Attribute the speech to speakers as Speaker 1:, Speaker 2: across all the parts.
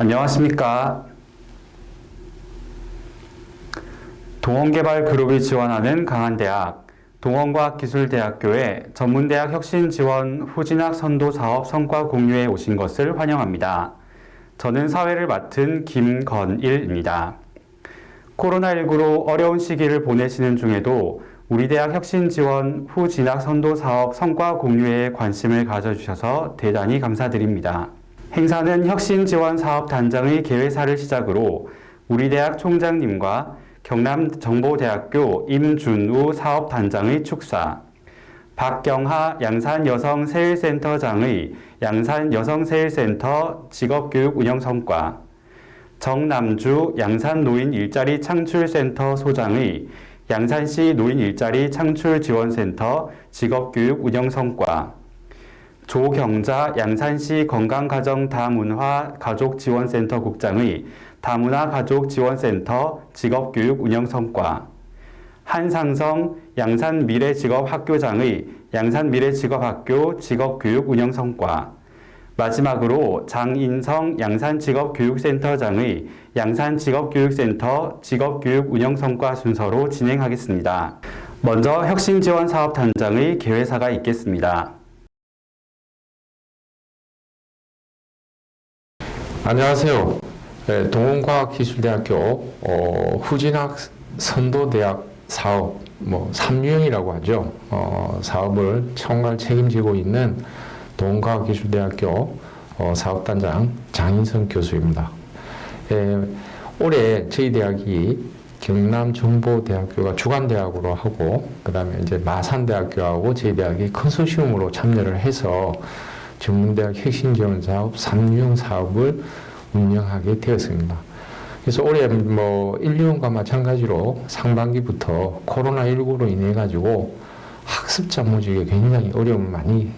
Speaker 1: 안녕하십니까. 동원개발그룹이 지원하는 강한대학, 동원과학기술대학교의 전문대학 혁신지원 후진학 선도사업 성과 공유에 오신 것을 환영합니다. 저는 사회를 맡은 김건일입니다. 코로나19로 어려운 시기를 보내시는 중에도 우리 대학 혁신지원 후진학 선도사업 성과 공유에 관심을 가져주셔서 대단히 감사드립니다. 행사는 혁신지원사업단장의 개회사를 시작으로 우리 대학 총장님과 경남정보대학교 임준우 사업단장의 축사, 박경하 양산여성세일센터장의 양산여성세일센터 직업교육 운영성과, 정남주 양산노인 일자리 창출센터 소장의 양산시 노인 일자리 창출 지원센터 직업교육 운영성과, 조경자 양산시 건강가정 다문화 가족지원센터 국장의 다문화 가족지원센터 직업교육 운영성과, 한상성 양산미래직업학교장의 양산미래직업학교 직업교육 운영성과, 마지막으로 장인성 양산직업교육센터장의 양산직업교육센터 직업교육 운영성과 순서로 진행하겠습니다. 먼저 혁신지원사업단장의 개회사가 있겠습니다.
Speaker 2: 안녕하세요. 동원과학기술대학교 후진학 선도대학 사업, 삼유형이라고 하죠. 사업을 총괄 책임지고 있는 동원과학기술대학교 사업단장 장인성 교수입니다. 올해 저희 대학이 경남정보대학교가 주관대학으로 하고, 그 다음에 이제 마산대학교하고 저희 대학이 컨소시엄으로 참여를 해서 전문대학 혁신지원사업 3유형 사업을 운영하게 되었습니다. 그래서 올해 1, 2년과 마찬가지로 상반기부터 코로나19로 인해 가지고 학습자 모집에 굉장히 어려움을 많이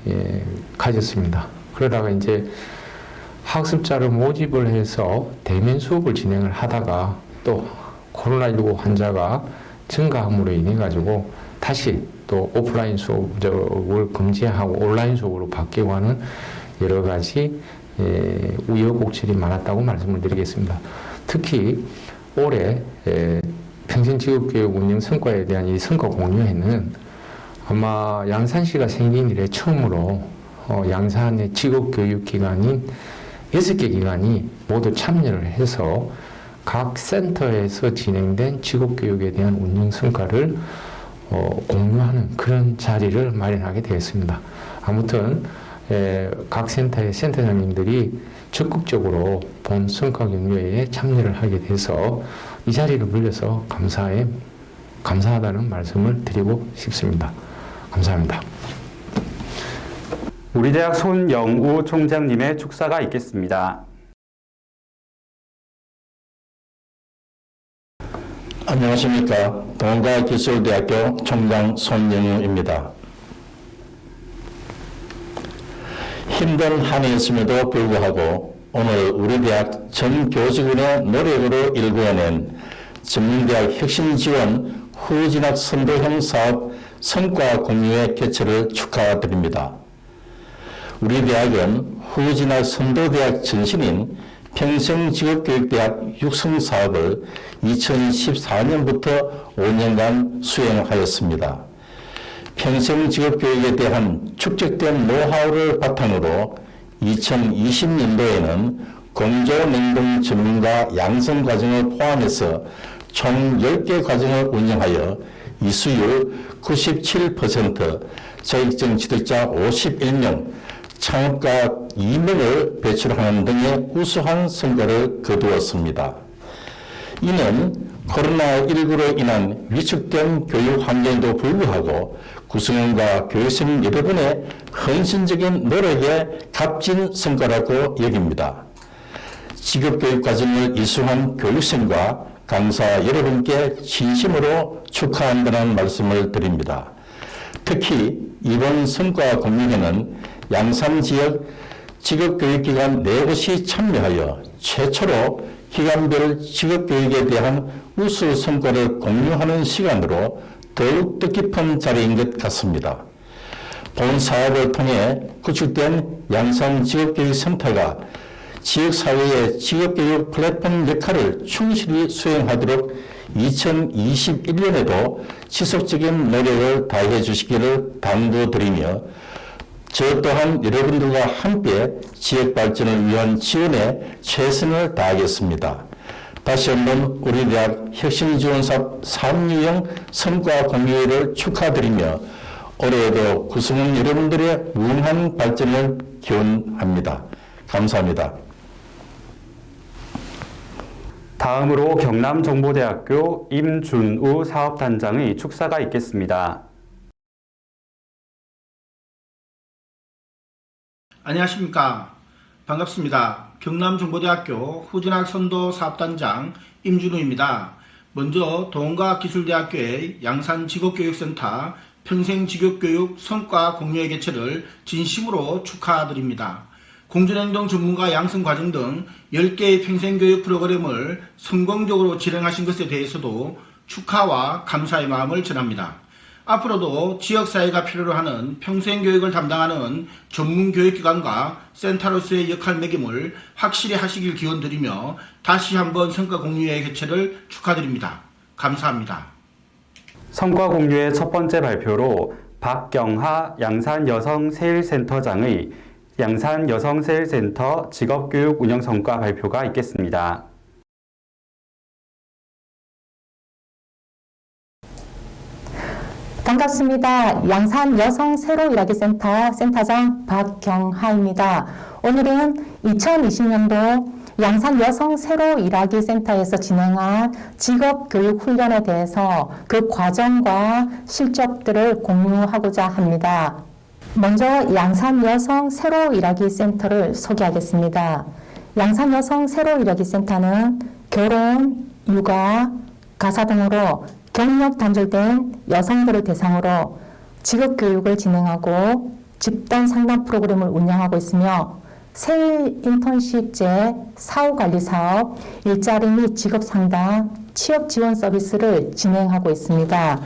Speaker 2: 가졌습니다. 그러다가 이제 학습자를 모집을 해서 대면 수업을 진행을 하다가 또 코로나19 환자가 증가함으로 인해 가지고 다시 또 오프라인 수업을 금지하고 온라인 수업으로 바뀌고 하는 여러 가지 우여곡절이 많았다고 말씀을 드리겠습니다. 특히 올해 평생직업교육 운영 성과에 대한 이 성과 공유회는 아마 양산시가 생긴 이래 처음으로 양산의 직업교육기관인 6개 기관이 모두 참여를 해서 각 센터에서 진행된 직업교육에 대한 운영 성과를 공유하는 그런 자리를 마련하게 되었습니다. 아무튼 각 센터의 센터장님들이 적극적으로 본 성과 공유회에 참여를 하게 돼서 이 자리를 빌려서 감사하다는 말씀을 드리고 싶습니다. 감사합니다.
Speaker 1: 우리 대학 손영우 총장님의 축사가 있겠습니다.
Speaker 3: 안녕하십니까. 동원과학기술대학교 총장 손영우입니다. 힘든 한 해였음에도 불구하고 오늘 우리 대학 전 교직원의 노력으로 일구어낸 전문대학 혁신지원 후진학 선도형 사업 성과 공유회 개최를 축하드립니다. 우리 대학은 후진학 선도대학 전신인 평생직업교육대학 육성사업을 2014년부터 5년간 수행하였습니다. 평생직업교육에 대한 축적된 노하우를 바탕으로 2020년도에는 건조냉동 전문가 양성과정을 포함해서 총 10개 과정을 운영하여 이수율 97%, 자격증 취득자 51명, 창업가 2명을 배출하는 등의 우수한 성과를 거두었습니다. 이는 코로나19로 인한 위축된 교육 환경에도 불구하고 구성원과 교육생 여러분의 헌신적인 노력에 값진 성과라고 여깁니다. 직업교육 과정을 이수한 교육생과 강사 여러분께 진심으로 축하한다는 말씀을 드립니다. 특히 이번 성과 공유회는 양산 지역 직업교육기관 4곳이 참여하여 최초로 기관별 직업교육에 대한 우수 성과를 공유하는 시간으로 더욱 뜻깊은 자리인 것 같습니다. 본 사업을 통해 구축된 양산 직업교육센터가 지역사회의 직업교육 플랫폼 역할을 충실히 수행하도록 2021년에도 지속적인 노력을 다해 주시기를 당부드리며 저 또한 여러분들과 함께 지역 발전을 위한 지원에 최선을 다하겠습니다. 다시 한번 우리 대학 혁신지원사업 사업유형 성과 공유회를 축하드리며 올해에도 구성원 여러분들의 무궁한 발전을 기원합니다. 감사합니다.
Speaker 1: 다음으로 경남정보대학교 임준우 사업단장의 축사가 있겠습니다.
Speaker 4: 안녕하십니까. 반갑습니다. 경남정보대학교 후진학 선도 사업단장 임준우입니다. 먼저 동원과기술대학교의 양산직업교육센터 평생직업교육 성과 공유회 개최를 진심으로 축하드립니다. 공존행동 전문가 양성과정 등 10개의 평생교육 프로그램을 성공적으로 진행하신 것에 대해서도 축하와 감사의 마음을 전합니다. 앞으로도 지역사회가 필요로 하는 평생교육을 담당하는 전문교육기관과 센터로서의 역할매김을 확실히 하시길 기원드리며 다시 한번 성과공유회 개최를 축하드립니다. 감사합니다.
Speaker 1: 성과공유의 첫 번째 발표로 박경하 양산여성세일센터장의 양산여성세일센터 직업교육 운영성과 발표가 있겠습니다.
Speaker 5: 반갑습니다. 양산 여성 새로 일하기 센터 센터장 박경하입니다. 오늘은 2020년도 양산 여성 새로 일하기 센터에서 진행한 직업교육 훈련에 대해서 그 과정과 실적들을 공유하고자 합니다. 먼저 양산 여성 새로 일하기 센터를 소개하겠습니다. 양산 여성 새로 일하기 센터는 결혼, 육아, 가사 등으로 경력 단절된 여성들을 대상으로 직업교육을 진행하고 집단 상담 프로그램을 운영하고 있으며 세일 인턴십제, 사후관리사업, 일자리 및 직업상담, 취업지원 서비스를 진행하고 있습니다.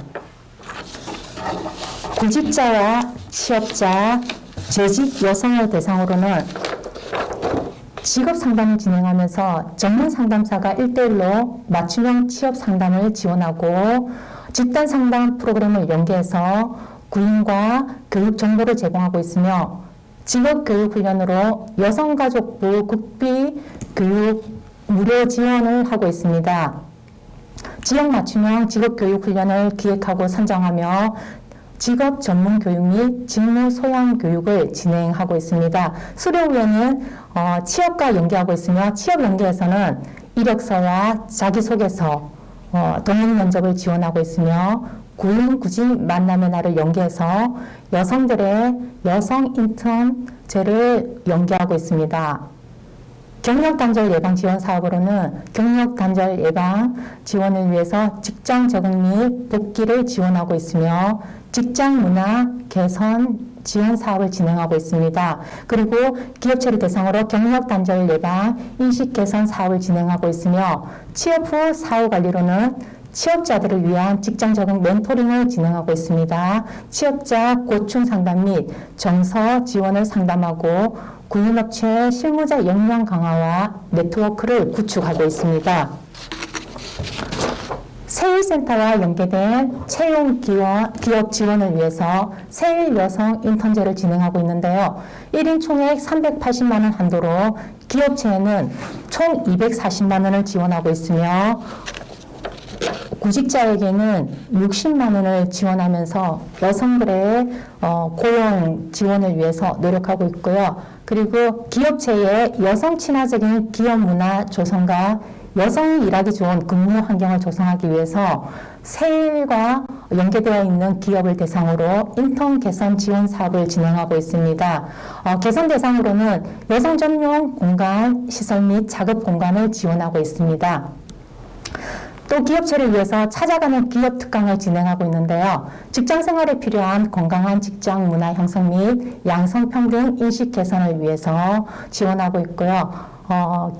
Speaker 5: 구직자와 취업자, 재직 여성을 대상으로는 직업 상담을 진행하면서 전문 상담사가 1대1로 맞춤형 취업 상담을 지원하고 집단 상담 프로그램을 연계해서 구인과 교육 정보를 제공하고 있으며 직업교육 훈련으로 여성가족부 국비 교육 무료 지원을 하고 있습니다. 지역 맞춤형 직업교육 훈련을 기획하고 선정하며 직업 전문 교육 및 직무 소양 교육을 진행하고 있습니다. 수료 후에는 취업과 연계하고 있으며 취업 연계에서는 이력서와 자기소개서, 동행 면접을 지원하고 있으며 구인 구직 만남의 날을 연계해서 여성들의 여성 인턴제를 연계하고 있습니다. 경력 단절 예방 지원 사업으로는 경력 단절 예방 지원을 위해서 직장 적응 및 복귀를 지원하고 있으며 직장 문화 개선 지원 사업을 진행하고 있습니다. 그리고 기업체를 대상으로 경력 단절 예방 인식 개선 사업을 진행하고 있으며 취업 후 사후 관리로는 취업자들을 위한 직장 적응 멘토링을 진행하고 있습니다. 취업자 고충 상담 및 정서 지원을 상담하고 구인업체 실무자 역량 강화와 네트워크를 구축하고 있습니다. 세일센터와 연계된 채용 기업 지원을 위해서 세일 여성 인턴제를 진행하고 있는데요. 1인 총액 380만 원 한도로 기업체에는 총 240만 원을 지원하고 있으며 구직자에게는 60만 원을 지원하면서 여성들의 고용 지원을 위해서 노력하고 있고요. 그리고 기업체의 여성 친화적인 기업 문화 조성과 여성이 일하기 좋은 근무 환경을 조성하기 위해서 세일과 연계되어 있는 기업을 대상으로 인턴 개선 지원 사업을 진행하고 있습니다. 개선 대상으로는 여성 전용 공간, 시설 및 작업 공간을 지원하고 있습니다. 또 기업체를 위해서 찾아가는 기업 특강을 진행하고 있는데요. 직장 생활에 필요한 건강한 직장 문화 형성 및 양성평등 인식 개선을 위해서 지원하고 있고요.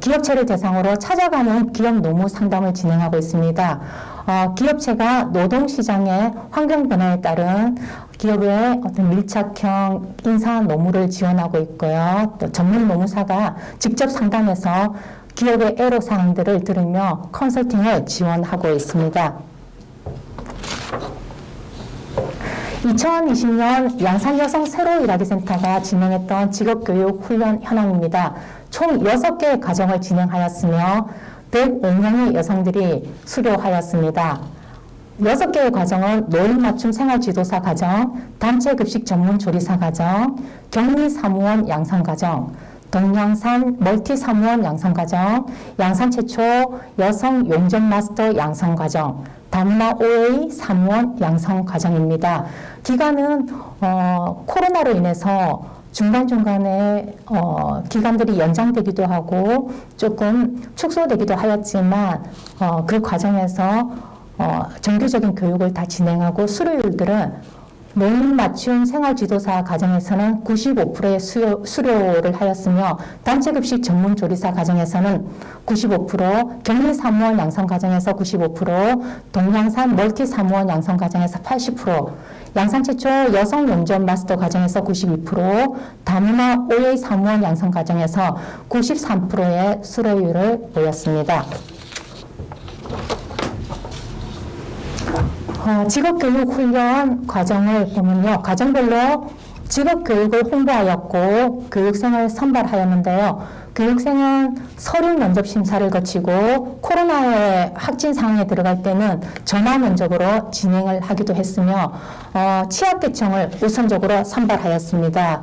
Speaker 5: 기업체를 대상으로 찾아가는 기업 노무 상담을 진행하고 있습니다. 기업체가 노동시장의 환경 변화에 따른 기업의 어떤 밀착형 인사 노무를 지원하고 있고요. 또 전문 노무사가 직접 상담해서 기업의 애로사항들을 들으며 컨설팅을 지원하고 있습니다. 2020년 양산여성 새로 일하기 센터가 진행했던 직업교육 훈련 현황입니다. 총 6개의 과정을 진행하였으며 105명의 여성들이 수료하였습니다. 6개의 과정은 노인 맞춤 생활지도사 과정, 단체급식 전문 조리사 과정, 격리사무원 양성과정, 동양산 멀티사무원 양성과정, 양산 최초 여성 용접 마스터 양성과정, 다문화 OA 사무원 양성과정입니다. 기간은 코로나로 인해서 중간중간에 기간들이 연장되기도 하고 조금 축소되기도 하였지만 그 과정에서 정규적인 교육을 다 진행하고 수료율들은 노인 맞춤 생활지도사 과정에서는 95%의 수료를 하였으며 단체급식 전문 조리사 과정에서는 95%, 격리사무원 양성 과정에서 95%, 동양산 멀티사무원 양성 과정에서 80%, 양산 최초 여성 용접 마스터 과정에서 92%, 다문화 OA 사무원 양성 과정에서 93%의 수료율을 보였습니다. 직업교육 훈련 과정을 보면요. 과정별로 직업교육을 홍보하였고 교육생을 선발하였는데요. 교육생은 서류 면접 심사를 거치고 코로나의 확진 상황에 들어갈 때는 전화 면접으로 진행을 하기도 했으며 취약계층을 우선적으로 선발하였습니다.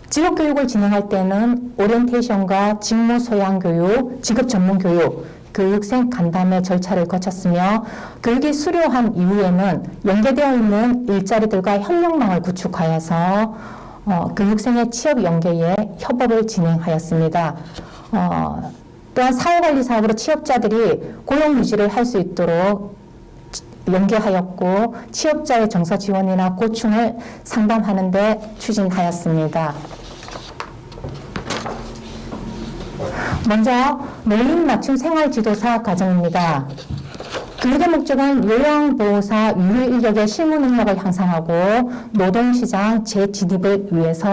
Speaker 5: 직업교육을 진행할 때는 오리엔테이션과 직무소양교육, 직업전문교육, 교육생 간담회 절차를 거쳤으며 교육이 수료한 이후에는 연계되어 있는 일자리들과 협력망을 구축하여서 교육생의 취업 연계에 협업을 진행하였습니다. 또한 사회관리 사업으로 취업자들이 고용 유지를 할 수 있도록 연계하였고 취업자의 정서 지원이나 고충을 상담하는 데 추진하였습니다. 먼저 노인 맞춤 생활지도사 과정입니다. 교육의 목적은 요양보호사 유휴 인력의 실무 능력을 향상하고 노동시장 재진입을 위해서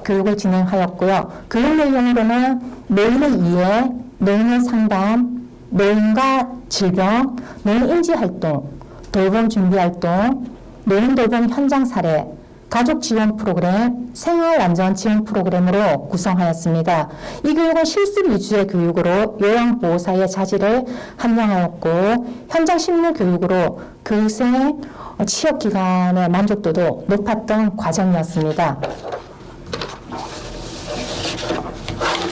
Speaker 5: 교육을 진행하였고요. 교육 내용으로는 노인의 이해, 노인의 상담, 노인과 질병, 노인 인지활동, 돌봄 준비활동, 노인 돌봄 현장 사례, 가족 지원 프로그램, 생활안전 지원 프로그램으로 구성하였습니다. 이 교육은 실습 위주의 교육으로 요양보호사의 자질을 함양하였고 현장 실무 교육으로 교육생의 취업기간의 만족도도 높았던 과정이었습니다.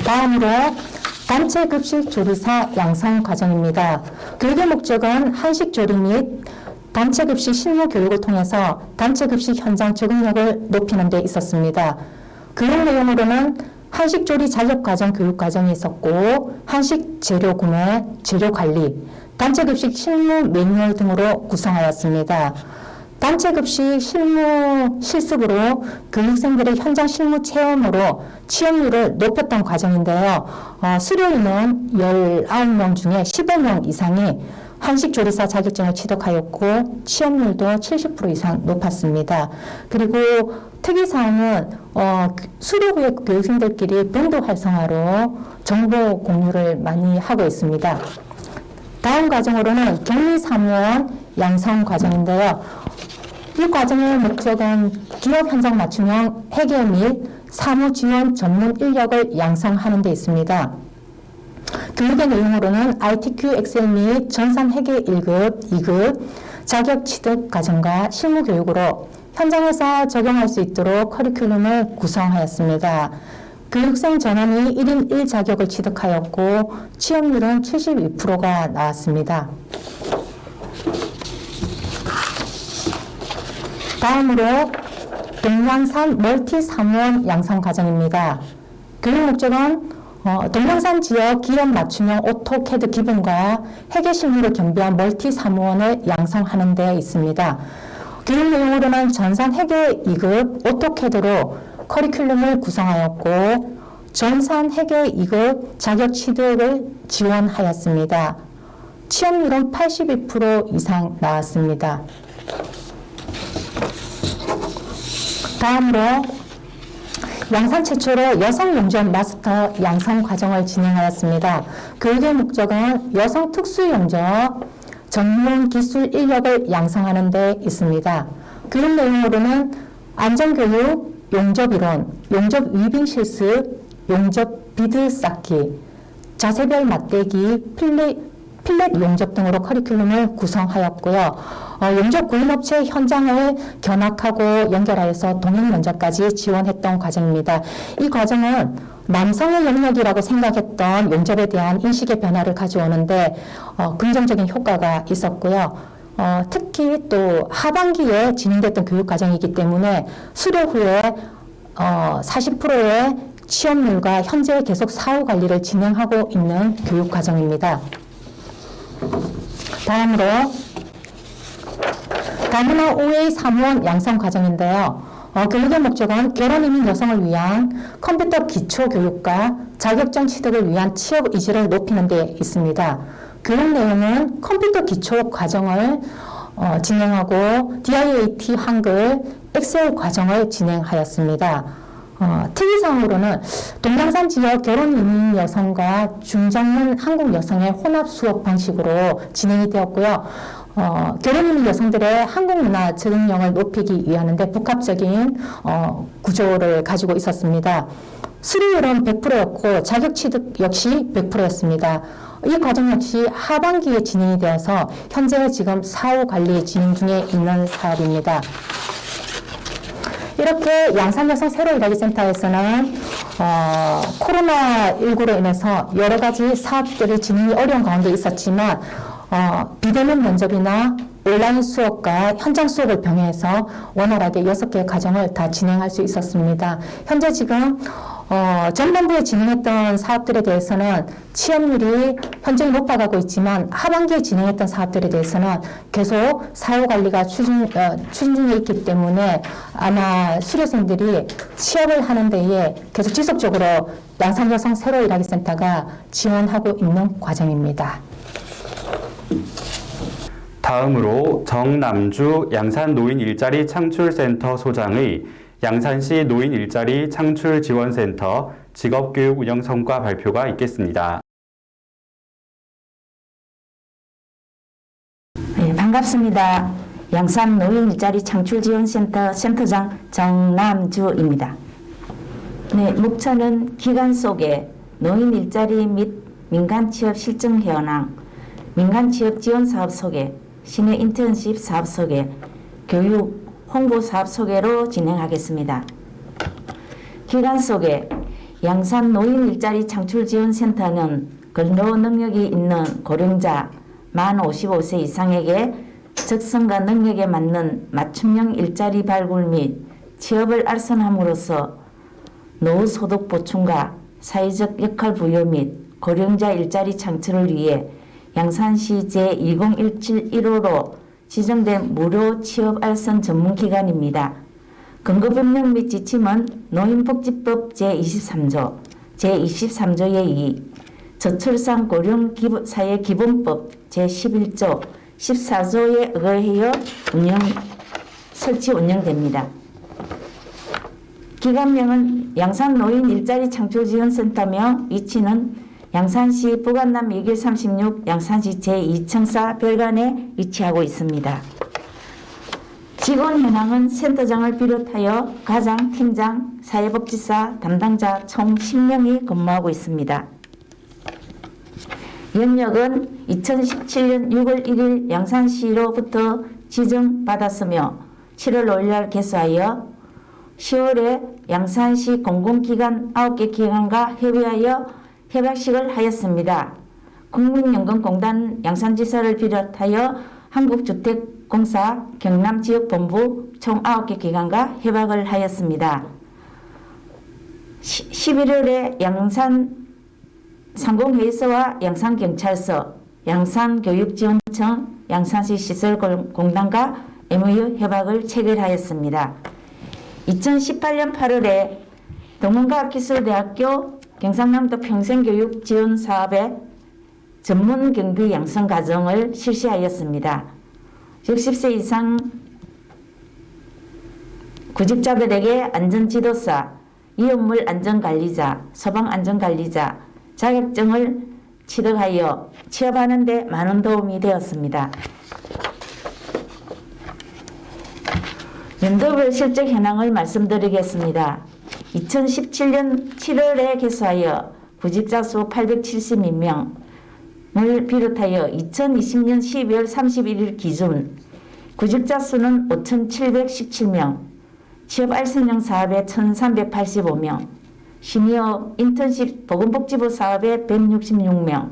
Speaker 5: 다음으로 단체급식 조리사 양성 과정입니다. 교육의 목적은 한식조리 및 단체급식 실무 교육을 통해서 단체급식 현장 적응력을 높이는 데 있었습니다. 교육 내용으로는 한식조리 자격과정 교육과정이 있었고 한식 재료 구매, 재료 관리, 단체급식 실무 매뉴얼 등으로 구성하였습니다. 단체급식 실무 실습으로 교육생들의 현장 실무 체험으로 취업률을 높였던 과정인데요. 수료인은 19명 중에 15명 이상이 한식조리사 자격증을 취득하였고 취업률도 70% 이상 높았습니다. 그리고 특이사항은 수료 후에 교육생들끼리 밴드 활성화로 정보 공유를 많이 하고 있습니다. 다음 과정으로는 격리사무원 양성 과정인데요. 이 과정의 목적은 기업 현장 맞춤형 회계 및 사무 지원 전문 인력을 양성하는 데 있습니다. 교육의 내용으로는 ITQ 엑셀 및 전산 회계 1급, 2급, 자격 취득 과정과 실무 교육으로 현장에서 적용할 수 있도록 커리큘럼을 구성하였습니다. 교육생 전원이 1인 1자격을 취득하였고 취업률은 72%가 나왔습니다. 다음으로 동양산 멀티사무원 양성 과정입니다. 교육 목적은 동양산 지역 기업 맞춤형 오토캐드 기본과 회계 실무를 겸비한 멀티 사무원을 양성하는 데 있습니다. 교육 내용으로는 전산 회계 2급 오토캐드로 커리큘럼을 구성하였고 전산 회계 2급 자격 취득을 지원하였습니다. 취업률은 82% 이상 나왔습니다. 다음으로 양산 최초로 여성 용접 마스터 양성 과정을 진행하였습니다. 교육의 목적은 여성 특수 용접 전문 기술 인력을 양성하는 데 있습니다. 교육 내용으로는 안전교육, 용접이론, 용접 위빙 실습, 용접 비드 쌓기, 자세별 맞대기, 필렛 용접 등으로 커리큘럼을 구성하였고요. 용접 구인업체 현장을 견학하고 연결하여서 동행 면접까지 지원했던 과정입니다. 이 과정은 남성의 영역이라고 생각했던 용접에 대한 인식의 변화를 가져오는데 긍정적인 효과가 있었고요. 특히 또 하반기에 진행됐던 교육 과정이기 때문에 수료 후에 40%의 취업률과 현재 계속 사후 관리를 진행하고 있는 교육 과정입니다. 다음으로 다문화 OA 사무원 양성 과정인데요. 교육의 목적은 결혼 이민 여성을 위한 컴퓨터 기초 교육과 자격증 취득을 위한 취업 의지를 높이는 데 있습니다. 교육 내용은 컴퓨터 기초 과정을 진행하고 DIAT 한글, 엑셀 과정을 진행하였습니다. 특이사항으로는 동양산 지역 결혼 이민 여성과 중장년 한국 여성의 혼합 수업 방식으로 진행이 되었고요. 결혼 이민 여성들의 한국 문화 적응력을 높이기 위하는데 복합적인 구조를 가지고 있었습니다. 수료율은 100%였고 자격 취득 역시 100%였습니다. 이 과정 역시 하반기에 진행이 되어서 현재 지금 사후 관리 진행 중에 있는 사업입니다. 이렇게 양산여성 새로 일하기 센터에서는 코로나19로 인해서 여러 가지 사업들이 진행이 어려운 가운데 있었지만 비대면 면접이나 온라인 수업과 현장 수업을 병행해서 원활하게 6개의 과정을 다 진행할 수 있었습니다. 현재 지금 전반부에 진행했던 사업들에 대해서는 취업률이 현재 높아가고 있지만 하반기에 진행했던 사업들에 대해서는 계속 사후 관리가 추진 중에 있기 때문에 아마 수료생들이 취업을 하는 데에 계속 지속적으로 양산여성 새로 일하기 센터가 지원하고 있는 과정입니다.
Speaker 1: 다음으로 정남주 양산 노인 일자리 창출센터 소장의 양산시 노인 일자리 창출 지원센터 직업교육 운영 성과 발표가 있겠습니다.
Speaker 6: 네, 반갑습니다. 양산 노인 일자리 창출 지원센터 센터장 정남주입니다. 네, 목차는 기간 속에 노인 일자리 및 민간 취업 실증 현황, 민간 취업 지원 사업 소개, 시내 인턴십 사업 소개, 교육 홍보 사업 소개로 진행하겠습니다. 기간 속에 양산 노인 일자리 창출 지원 센터는 근로 능력이 있는 고령자 만 55세 이상에게 적성과 능력에 맞는 맞춤형 일자리 발굴 및 취업을 알선함으로써 노후 소득 보충과 사회적 역할 부여 및 고령자 일자리 창출을 위해 양산시 제20171호로 지정된 무료 취업 알선 전문기관입니다. 근거변경 및 지침은 노인복지법 제23조, 제23조의 2, 저출산 고령 사회 기본법 제11조, 14조에 의하여 설치 운영됩니다. 기관명은 양산 노인 일자리 창출 지원센터며 위치는 양산시 부관남 2길 36 양산시 제2청사 별관에 위치하고 있습니다. 직원 현황은 센터장을 비롯하여 과장, 팀장, 사회복지사 담당자 총 10명이 근무하고 있습니다. 연력은 2017년 6월 1일 양산시로부터 지정받았으며 7월 5일날 개소하여 10월에 양산시 공공기관 9개 기관과 협의하여 협약식을 하였습니다. 국민연금공단 양산지사를 비롯하여 한국주택공사 경남지역본부 총 9개 기관과 협약을 하였습니다. 11월에 양산 상공회의소와 양산경찰서, 양산교육지원청, 양산시 시설공단과 MOU 협약을 체결하였습니다. 2018년 8월에 동문과학기술대학교 경상남도 평생교육 지원 사업의 전문 경비 양성 과정을 실시하였습니다. 60세 이상 구직자들에게 안전지도사, 이온물 안전관리자, 소방안전관리자 자격증을 취득하여 취업하는 데 많은 도움이 되었습니다. 연도별 실적 현황을 말씀드리겠습니다. 2017년 7월에 개소하여 구직자 수 872명을 비롯하여 2020년 12월 31일 기준 구직자 수는 5,717명, 취업 알선형 사업에 1,385명, 시니어 인턴십 보건복지부 사업에 166명,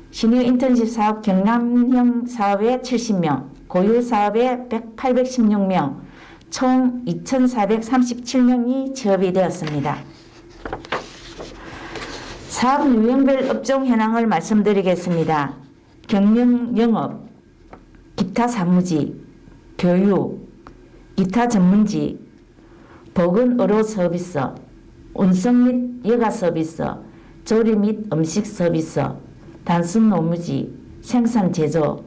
Speaker 6: 시니어 인턴십 사업 경남형 사업에 70명, 고유 사업에 816명, 총 2,437명이 취업이 되었습니다. 사업 유형별 업종 현황을 말씀드리겠습니다. 경영 영업, 기타 사무직, 교육, 기타 전문직, 보건 의료 서비스, 운송 및 여가 서비스, 조리 및 음식 서비스, 단순 노무직, 생산 제조,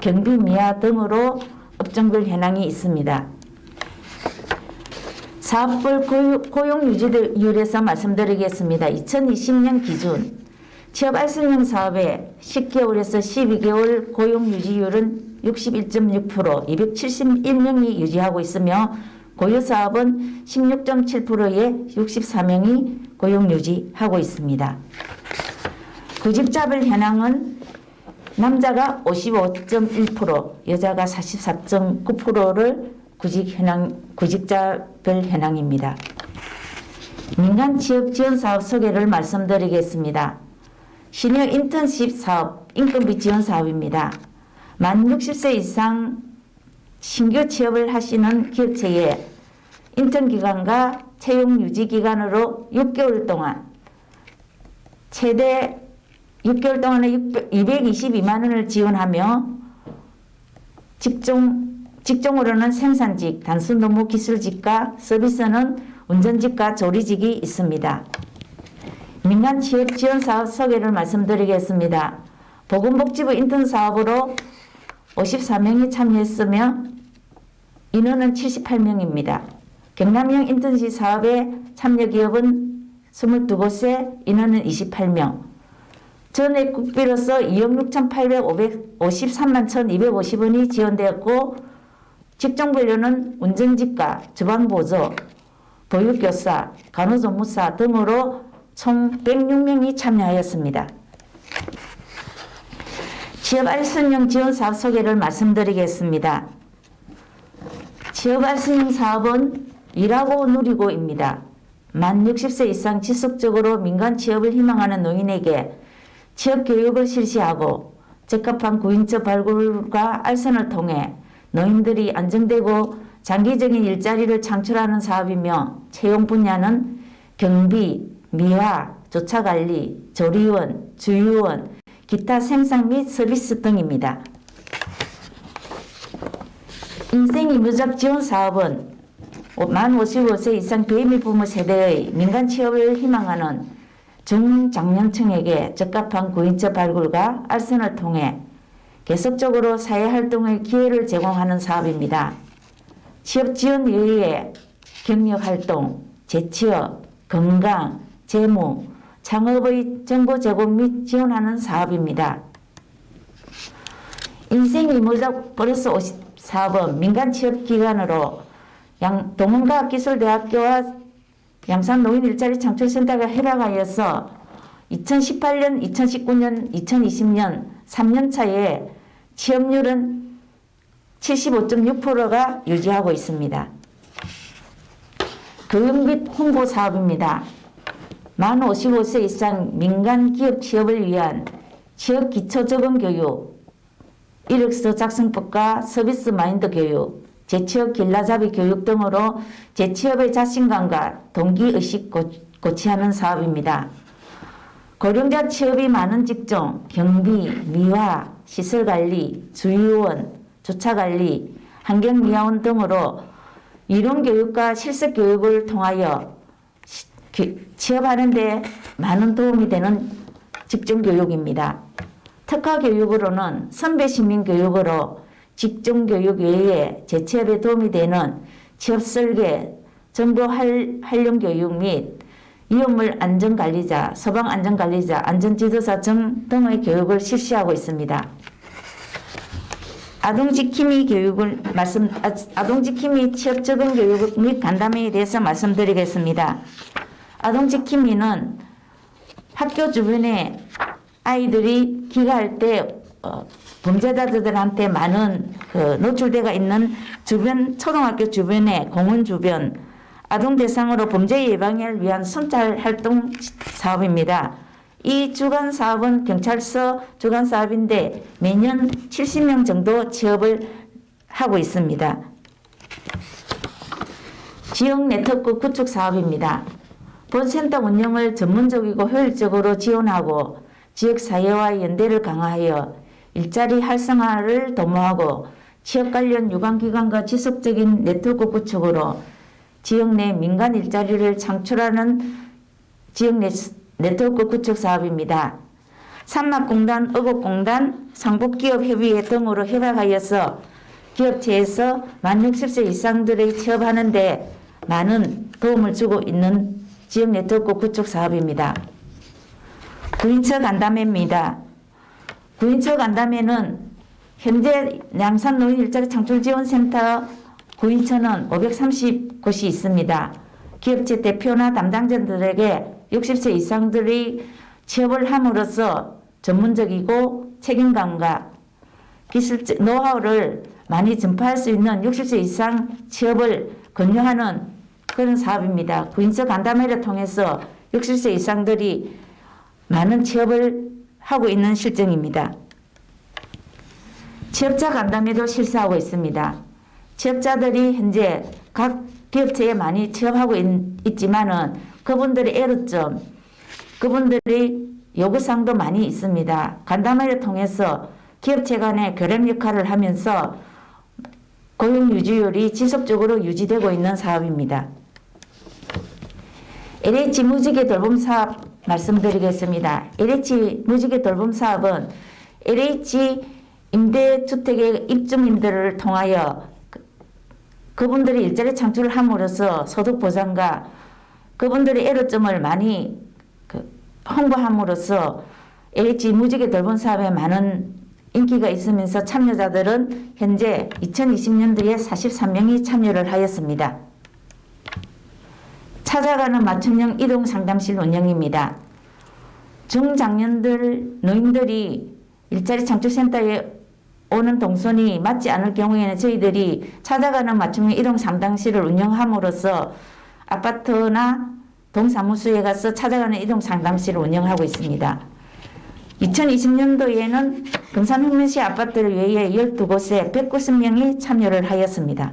Speaker 6: 경비 미화 등으로 업종별 현황이 있습니다. 사업별 고용 유지율에서 말씀드리겠습니다. 2020년 기준 취업 알선형 사업의 10개월에서 12개월 고용 유지율은 61.6%, 271명이 유지하고 있으며 고유 사업은 16.7%의 64명이 고용 유지하고 있습니다. 구직자별 현황은 남자가 55.1%, 여자가 44.9%를 구직자별 현황입니다. 민간 취업 지원 사업 소개를 말씀드리겠습니다. 시니어 인턴십 사업, 인건비 지원 사업입니다. 만 60세 이상 신규 취업을 하시는 기업체에 인턴 기간과 채용 유지 기간으로 6개월 동안 최대 6개월 동안에 222만 원을 지원하며 직종으로는 생산직, 단순 노무 기술직과 서비스는 운전직과 조리직이 있습니다. 민간 취업 지원 사업 소개를 말씀드리겠습니다. 보건복지부 인턴 사업으로 54명이 참여했으며 인원은 78명입니다. 경남형 인턴십 사업에 참여 기업은 22곳에 인원은 28명. 전액 국비로서 2억 6,853만 1,250원이 지원되었고 직종분류는 운전직과 주방보조, 보육교사, 간호조무사 등으로 총 106명이 참여하였습니다. 취업 알선형 지원 사업 소개를 말씀드리겠습니다. 취업 알선형 사업은 일하고 누리고입니다. 만 60세 이상 지속적으로 민간 취업을 희망하는 노인에게 취업 교육을 실시하고 적합한 구인처 발굴과 알선을 통해 노인들이 안정되고 장기적인 일자리를 창출하는 사업이며 채용 분야는 경비, 미화, 조차관리, 조리원, 주유원, 기타 생산 및 서비스 등입니다. 인생이무적 지원 사업은 만 55세 이상 베이비 부모 세대의 민간 취업을 희망하는 중장년층에게 적합한 구인처 발굴과 알선을 통해 계속적으로 사회활동의 기회를 제공하는 사업입니다. 취업 지원 이외에 경력활동, 재취업, 건강, 재무, 창업의 정보 제공 및 지원하는 사업입니다. 인생이무적 플러스 50 사업은 민간 취업 기관으로 동원과학기술대학교와 양산노인 일자리 창출센터가 협약하여서 2018년, 2019년, 2020년 3년 차에 취업률은 75.6%가 유지하고 있습니다. 교육 및 홍보 사업입니다. 만 55세 이상 민간 기업 취업을 위한 취업 기초 적응 교육, 이력서 작성법과 서비스 마인드 교육, 재취업 길라잡이 교육 등으로 재취업의 자신감과 동기의식 고취하는 사업입니다. 고령자 취업이 많은 직종, 경비, 미화, 시설관리, 주유원, 주차관리, 환경미화원 등으로 이론교육과 실습교육을 통하여 취업하는 데 많은 도움이 되는 직종교육입니다. 특화교육으로는 선배시민교육으로 직종교육 외에 재취업에 도움이 되는 취업설계, 정보 활용교육 및 위험물 안전관리자, 소방안전관리자, 안전지도사 등의 교육을 실시하고 있습니다. 아동지킴이 취업 적응 교육 및 간담회에 대해서 말씀드리겠습니다. 아동지킴이는 학교 주변에 아이들이 귀가할 때 범죄자들한테 많은 노출되어 있는 주변, 초등학교 주변에 공원 주변, 아동 대상으로 범죄 예방을 위한 순찰 활동 사업입니다. 이 주간 사업은 경찰서 주간 사업인데 매년 70명 정도 취업을 하고 있습니다. 지역 네트워크 구축 사업입니다. 본센터 운영을 전문적이고 효율적으로 지원하고 지역사회와 연대를 강화하여 일자리 활성화를 도모하고 취업 관련 유관기관과 지속적인 네트워크 구축으로 지역 내 민간 일자리를 창출하는 지역 네트워크 구축 사업입니다. 산막공단, 어업공단, 상복기업협의회 등으로 협약하여서 기업체에서 만 60세 이상들의 취업하는 데 많은 도움을 주고 있는 지역 네트워크 구축 사업입니다. 구인처 간담회입니다. 구인처 간담회는 현재 양산 노인 일자리 창출 지원센터 구인처는 530곳이 있습니다. 기업체 대표나 담당자들에게 60세 이상들이 취업을 함으로써 전문적이고 책임감과 기술적 노하우를 많이 전파할 수 있는 60세 이상 취업을 권유하는 그런 사업입니다. 구인처 간담회를 통해서 60세 이상들이 많은 취업을 하고 있는 실정입니다. 취업자 간담회도 실시하고 있습니다. 취업자들이 현재 각 기업체에 많이 취업하고 있지만은 그분들의 애로점, 그분들의 요구사항도 많이 있습니다. 간담회를 통해서 기업체 간의 교랩 역할을 하면서 고용 유지율이 지속적으로 유지되고 있는 사업입니다. LH 무지개 돌봄 사업 말씀드리겠습니다. LH 무지개 돌봄 사업은 LH 임대주택의 입주민들을 통하여 그분들이 일자리 창출을 함으로써 소득 보장과 그분들의 애로점을 많이 홍보함으로써 LH 무지개 돌봄 사업에 많은 인기가 있으면서 참여자들은 현재 2020년도에 43명이 참여를 하였습니다. 찾아가는 맞춤형 이동 상담실 운영입니다. 중장년들, 노인들이 일자리 창출센터에 오는 동선이 맞지 않을 경우에는 저희들이 찾아가는 맞춤형 이동 상담실을 운영함으로써 아파트나 동사무소에 가서 찾아가는 이동 상담실을 운영하고 있습니다. 2020년도에는 금산흥면시 아파트를 위해 12곳에 190명이 참여를 하였습니다.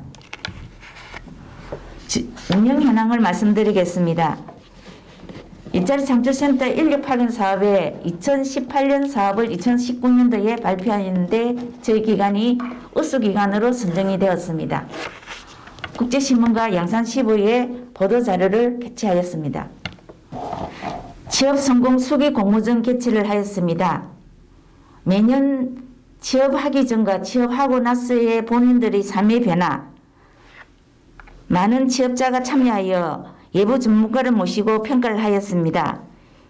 Speaker 6: 운영 현황을 말씀드리겠습니다. 일자리 창출센터 168년 사업에 2018년 사업을 2019년도에 발표하였는데 저희 기관이 우수기관으로 선정이 되었습니다. 국제신문과 양산시부에 보도자료를 개최하였습니다. 취업성공 수기 공모전 개최를 하였습니다. 매년 취업하기 전과 취업하고 나서의 본인들의 삶의 변화, 많은 취업자가 참여하여 예부 전문가를 모시고 평가를 하였습니다.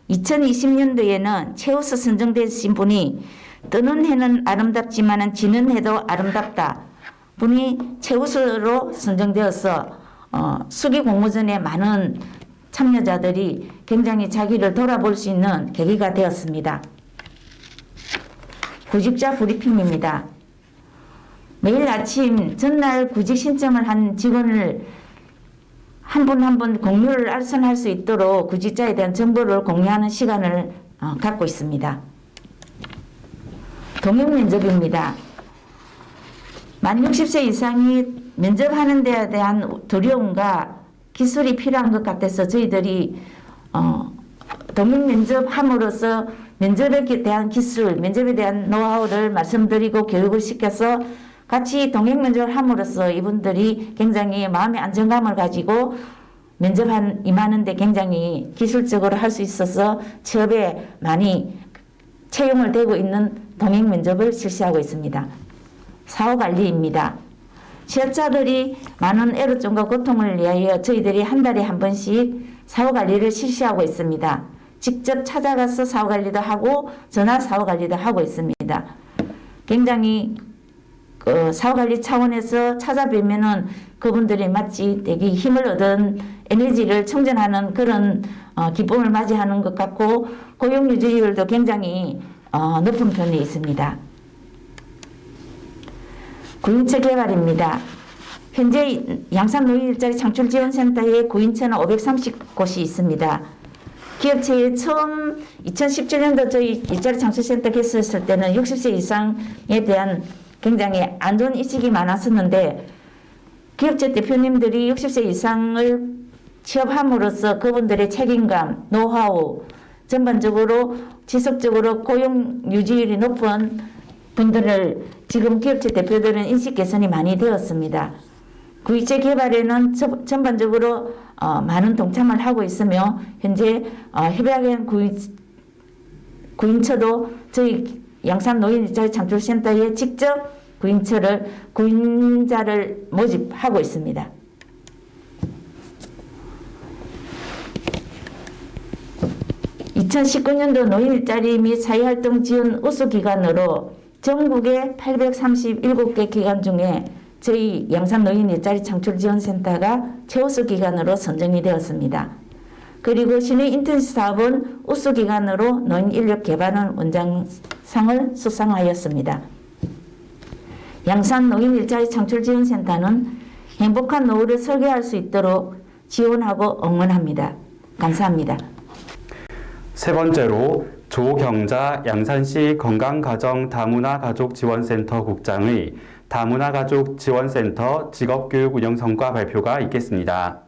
Speaker 6: 2020년도에는 최우수 선정되신 분이 뜨는 해는 아름답지만 지는 해도 아름답다 분이 최우수로 선정되어서 수기 공모전에 많은 참여자들이 굉장히 자기를 돌아볼 수 있는 계기가 되었습니다. 구직자 브리핑입니다. 매일 아침 전날 구직 신청을 한 직원을 한 분 한 분 공유를 알선할 수 있도록 구직자에 대한 정보를 공유하는 시간을 갖고 있습니다. 동역 면접입니다. 만 60세 이상이 면접하는 데에 대한 두려움과 기술이 필요한 것 같아서 저희들이 동역 면접함으로써 면접에 대한 기술, 면접에 대한 노하우를 말씀드리고 교육을 시켜서 같이 동행 면접을 함으로써 이분들이 굉장히 마음의 안정감을 가지고 임하는데 굉장히 기술적으로 할 수 있어서 취업에 많이 채용을 되고 있는 동행 면접을 실시하고 있습니다. 사후관리입니다. 취업자들이 많은 애로점과 고통을 위하여 저희들이 한 달에 한 번씩 사후관리를 실시하고 있습니다. 직접 찾아가서 사후관리도 하고 전화 사후관리도 하고 있습니다. 굉장히 사후관리 차원에서 찾아뵈면은 그분들이 마치 되게 힘을 얻은 에너지를 충전하는 그런 기쁨을 맞이하는 것 같고 고용유지율도 굉장히 높은 편에 있습니다. 구인처 개발입니다. 현재 양산노인 일자리 창출지원센터에 구인처는 530곳이 있습니다. 기업체에 처음 2017년도 저희 일자리 창출센터 개설했을 때는 60세 이상에 대한 굉장히 안 좋은 인식이 많았었는데 기업체 대표님들이 60세 이상을 취업함으로써 그분들의 책임감, 노하우, 전반적으로 지속적으로 고용 유지율이 높은 분들을 지금 기업체 대표들은 인식 개선이 많이 되었습니다. 구인처 개발에는 전반적으로 많은 동참을 하고 있으며 현재 협약한 구인처도 저희 양산 노인 일자리 창출센터에 직접 구인자를 모집하고 있습니다. (2019년도) 노인 일자리 및 사회활동 지원 우수 기관으로 전국의 837개 기관 중에 저희 양산 노인 일자리 창출지원센터가 최우수 기관으로 선정이 되었습니다. 그리고 신의 인턴십 사업은 우수 기관으로 노인 인력 개발원 원장상을 수상하였습니다. 양산 노인 일자리 창출지원센터는 행복한 노후를 설계할 수 있도록 지원하고 응원합니다. 감사합니다.
Speaker 1: 세 번째로 조경자 양산시 건강가정 다문화가족지원센터 국장의 다문화가족지원센터 직업교육 운영 성과 발표가 있겠습니다.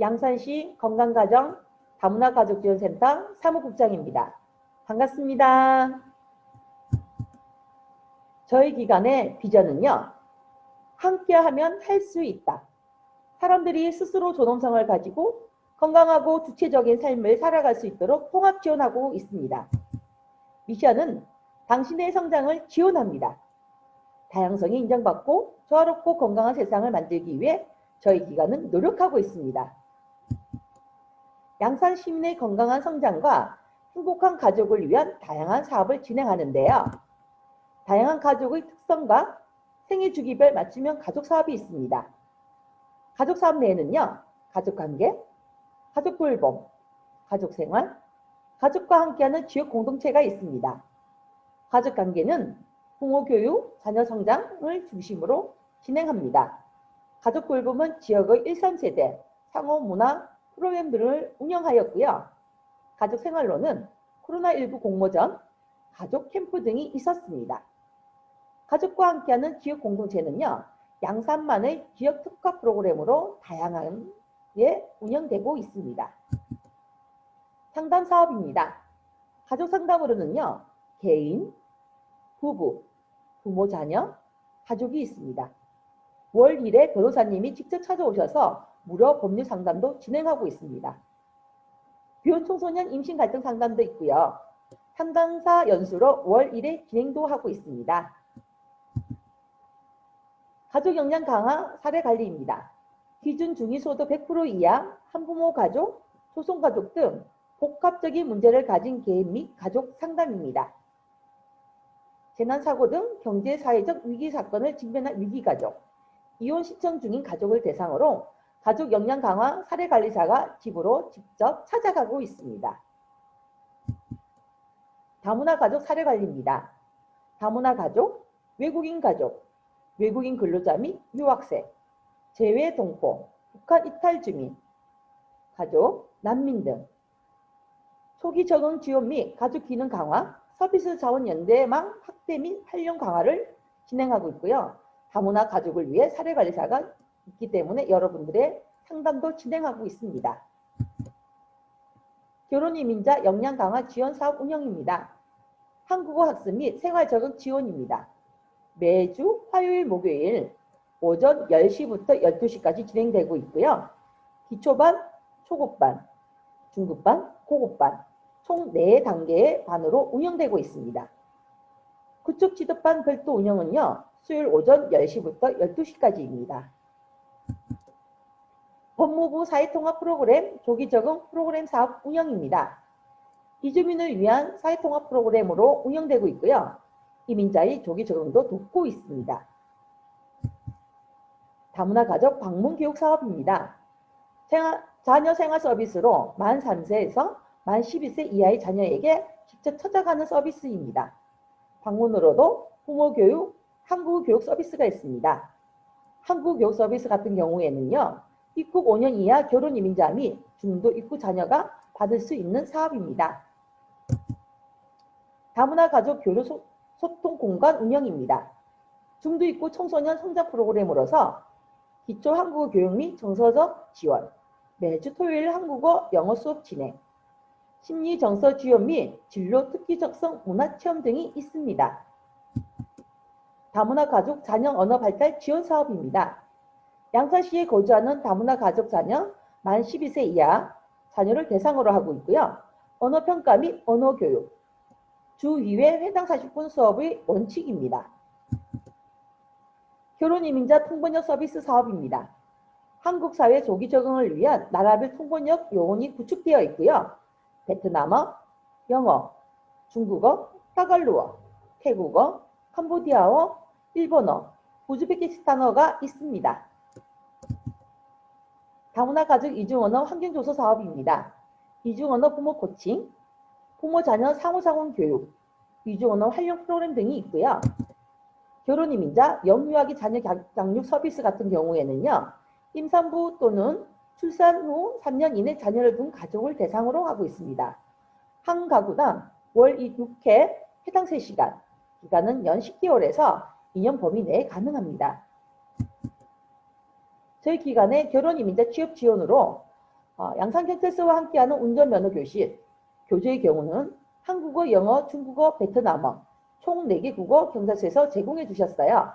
Speaker 7: 양산시 건강가정 다문화가족지원센터 사무국장입니다. 반갑습니다. 저희 기관의 비전은요, 함께하면 할 수 있다. 사람들이 스스로 존엄성을 가지고 건강하고 주체적인 삶을 살아갈 수 있도록 통합 지원하고 있습니다. 미션은 당신의 성장을 지원합니다. 다양성이 인정받고 조화롭고 건강한 세상을 만들기 위해 저희 기관은 노력하고 있습니다. 양산 시민의 건강한 성장과 행복한 가족을 위한 다양한 사업을 진행하는데요. 다양한 가족의 특성과 생애 주기별 맞춤형 가족 사업이 있습니다. 가족 사업 내에는요, 가족관계, 가족돌봄, 가족생활, 가족과 함께하는 지역 공동체가 있습니다. 가족관계는 부모 교육, 자녀 성장을 중심으로 진행합니다. 가족돌봄은 지역의 1~3세대 상호 문화 프로그램들을 운영하였고요. 가족생활로는 코로나19 공모전, 가족 캠프 등이 있었습니다. 가족과 함께하는 지역 공동체는요, 양산만의 지역 특화 프로그램으로 다양하게 운영되고 있습니다. 상담 사업입니다. 가족 상담으로는요, 개인, 부부, 부모, 자녀, 가족이 있습니다. 월 1회 변호사님이 직접 찾아오셔서 무료 법률 상담도 진행하고 있습니다. 비혼 청소년 임신 갈등 상담도 있고요. 상담사 연수로 월 1회 진행도 하고 있습니다. 가족 역량 강화 사례 관리입니다. 기준 중위소득 100% 이하, 한부모 가족, 소송가족 등 복합적인 문제를 가진 개인 및 가족 상담입니다. 재난사고 등 경제, 사회적 위기 사건을 직면한 위기가족, 이혼 신청 중인 가족을 대상으로 가족 역량 강화 사례관리사가 집으로 직접 찾아가고 있습니다. 다문화 가족 사례관리입니다. 다문화 가족, 외국인 가족, 외국인 근로자 및 유학생, 재외 동포, 북한 이탈 주민, 가족, 난민 등 초기 적응 지원 및 가족 기능 강화, 서비스 자원 연대망 확대 및 활용 강화를 진행하고 있고요. 다문화 가족을 위해 사례관리사가 있기 때문에 여러분들의 상담도 진행하고 있습니다. 결혼 이민자 역량 강화 지원 사업 운영입니다. 한국어 학습 및 생활 적응 지원입니다. 매주 화요일, 목요일 오전 10시부터 12시까지 진행되고 있고요. 기초반, 초급반, 중급반, 고급반 총 4단계의 반으로 운영되고 있습니다. 구축 지도반 별도 운영은요. 수요일 오전 10시부터 12시까지입니다. 법무부 사회통합 프로그램 조기 적응 프로그램 사업 운영입니다. 이주민을 위한 사회통합 프로그램으로 운영되고 있고요. 이민자의 조기 적응도 돕고 있습니다. 다문화 가족 방문 교육 사업입니다. 자녀 생활 서비스로 만 3세에서 만 12세 이하의 자녀에게 직접 찾아가는 서비스입니다. 방문으로도 부모 교육, 한국어 교육 서비스가 있습니다. 한국어 교육 서비스 같은 경우에는요. 입국 5년 이하 결혼 이민자 및 중도 입국 자녀가 받을 수 있는 사업입니다. 다문화 가족 교류 소통 공간 운영입니다. 중도 입국 청소년 성장 프로그램으로서 기초 한국어 교육 및 정서적 지원, 매주 토요일 한국어, 영어 수업 진행, 심리 정서 지원 및 진로 특기 적성 문화 체험 등이 있습니다. 다문화 가족 자녀 언어 발달 지원 사업입니다. 양산시에 거주하는 다문화 가족 자녀 만 12세 이하 자녀를 대상으로 하고 있고요. 언어 평가 및 언어 교육, 주 2회 회당 40분 수업의 원칙입니다. 결혼 이민자 통번역 서비스 사업입니다. 한국 사회 조기 적응을 위한 나라별 통번역 요원이 구축되어 있고요. 베트남어, 영어, 중국어, 타갈루어, 태국어, 캄보디아어, 일본어, 우즈베키스탄어가 있습니다. 다문화 가족 이중언어 환경조사 사업입니다. 이중언어 부모 코칭, 부모 자녀 상호작용 교육, 이중언어 활용 프로그램 등이 있고요. 결혼 이민자, 영유아기 자녀 양육 서비스 같은 경우에는요. 임산부 또는 출산 후 3년 이내 자녀를 둔 가족을 대상으로 하고 있습니다. 한 가구당 월 6회 해당 3시간, 기간은 연 10개월에서 2년 범위 내에 가능합니다. 저희 기관의 결혼 이민자 취업 지원으로 양산경찰서와 함께하는 운전면허 교실, 교재의 경우는 한국어, 영어, 중국어, 베트남어 총 4개 국어 경찰서에서 제공해 주셨어요.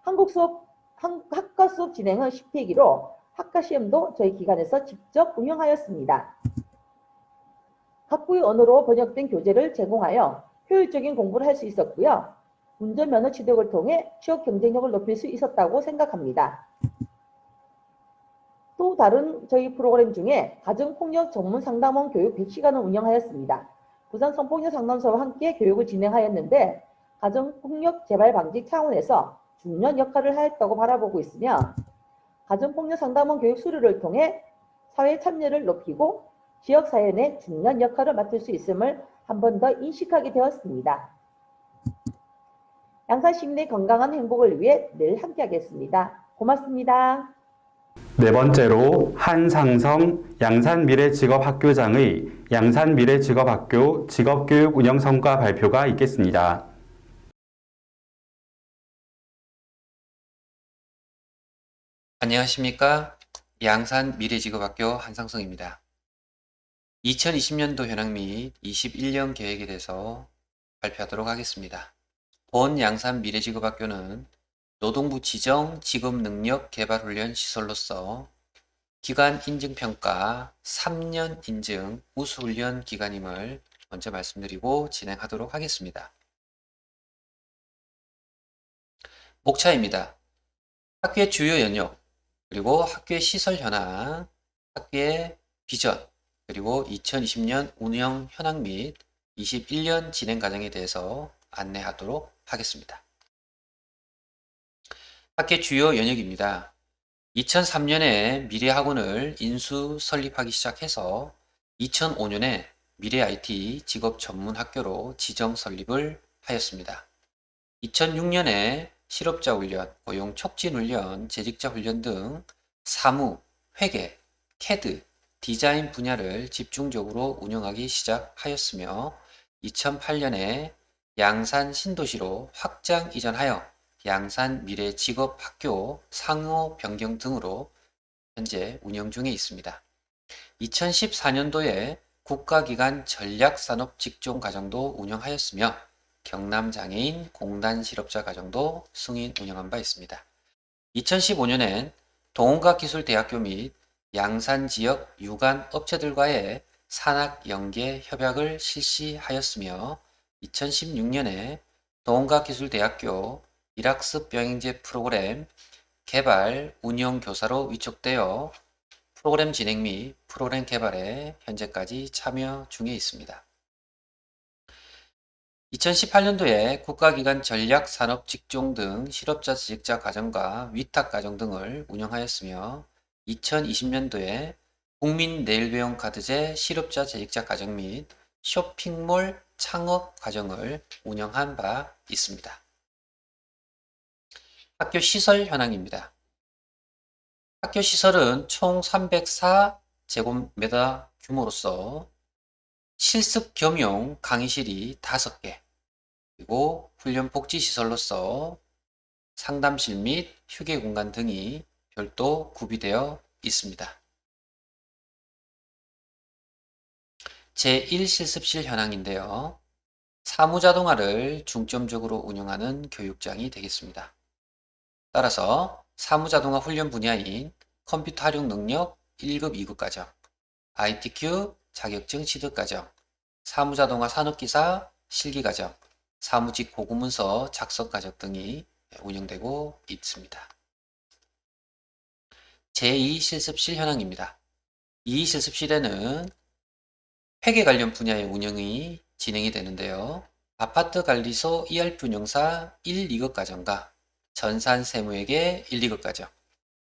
Speaker 7: 학과 수업 진행은 10회기로 학과 시험도 저희 기관에서 직접 운영하였습니다. 각국의 언어로 번역된 교재를 제공하여 효율적인 공부를 할 수 있었고요. 운전면허 취득을 통해 취업 경쟁력을 높일 수 있었다고 생각합니다. 또 다른 저희 프로그램 중에 가정폭력 전문 상담원 교육 100시간을 운영하였습니다. 부산 성폭력 상담소와 함께 교육을 진행하였는데 가정폭력 재발 방지 차원에서 중요한 역할을 하였다고 바라보고 있으며 가정폭력 상담원 교육 수료를 통해 사회 참여를 높이고 지역사회 내 중요한 역할을 맡을 수 있음을 한 번 더 인식하게 되었습니다. 양산 시민의 건강한 행복을 위해 늘 함께하겠습니다. 고맙습니다.
Speaker 1: 네 번째로 한상성 양산미래직업학교장의 양산미래직업학교 직업교육 운영성과 발표가 있겠습니다.
Speaker 8: 안녕하십니까? 양산미래직업학교 한상성입니다. 2020년도 현황 및 21년 계획에 대해서 발표하도록 하겠습니다. 본 양산미래직업학교는 노동부 지정 직업능력개발훈련 시설로서 기관 인증평가 3년 인증 우수훈련 기관임을 먼저 말씀드리고 진행하도록 하겠습니다. 목차입니다. 학교의 주요 연역, 그리고 학교의 시설 현황, 학교의 비전, 그리고 2020년 운영 현황 및 21년 진행 과정에 대해서 안내하도록 하겠습니다. 학교의 주요 연역입니다. 2003년에 미래학원을 인수 설립하기 시작해서 2005년에 미래 IT 직업 전문 학교로 지정 설립을 하였습니다. 2006년에 실업자 훈련, 고용 촉진 훈련, 재직자 훈련 등 사무, 회계, 캐드, 디자인 분야를 집중적으로 운영하기 시작하였으며 2008년에 양산 신도시로 확장 이전하여 양산 미래직업학교 상호 변경 등으로 현재 운영 중에 있습니다. 2014년도에 국가기관 전략산업직종과정도 운영하였으며 경남장애인 공단실업자 과정도 승인 운영한 바 있습니다. 2015년엔 동원과기술대학교 및 양산 지역 유관 업체들과의 산학 연계 협약을 실시하였으며 2016년에 동원과기술대학교 일학습 병행제 프로그램 개발 운영 교사로 위촉되어 프로그램 진행 및 프로그램 개발에 현재까지 참여 중에 있습니다. 2018년도에 국가기관 전략산업직종 등 실업자 재직자 과정과 위탁과정 등을 운영하였으며 2020년도에 국민내일배움카드제 실업자 재직자 과정 및 쇼핑몰 창업 과정을 운영한 바 있습니다. 학교 시설 현황입니다. 학교 시설은 총 304제곱미터 규모로서 실습 겸용 강의실이 5개, 그리고 훈련 복지 시설로서 상담실 및 휴게 공간 등이 별도 구비되어 있습니다. 제1실습실 현황인데요. 사무자동화를 중점적으로 운영하는 교육장이 되겠습니다. 따라서 사무자동화 훈련 분야인 컴퓨터 활용 능력 1급, 2급 과정, ITQ 자격증 취득 과정, 사무자동화 산업기사 실기 과정, 사무직 고구문서 작성 과정 등이 운영되고 있습니다. 제2실습실 현황입니다. 이 실습실에는 회계 관련 분야의 운영이 진행이 되는데요. 아파트 관리소 ERP 운영사 1, 2급 과정과 전산 세무회계 1, 2급 과정,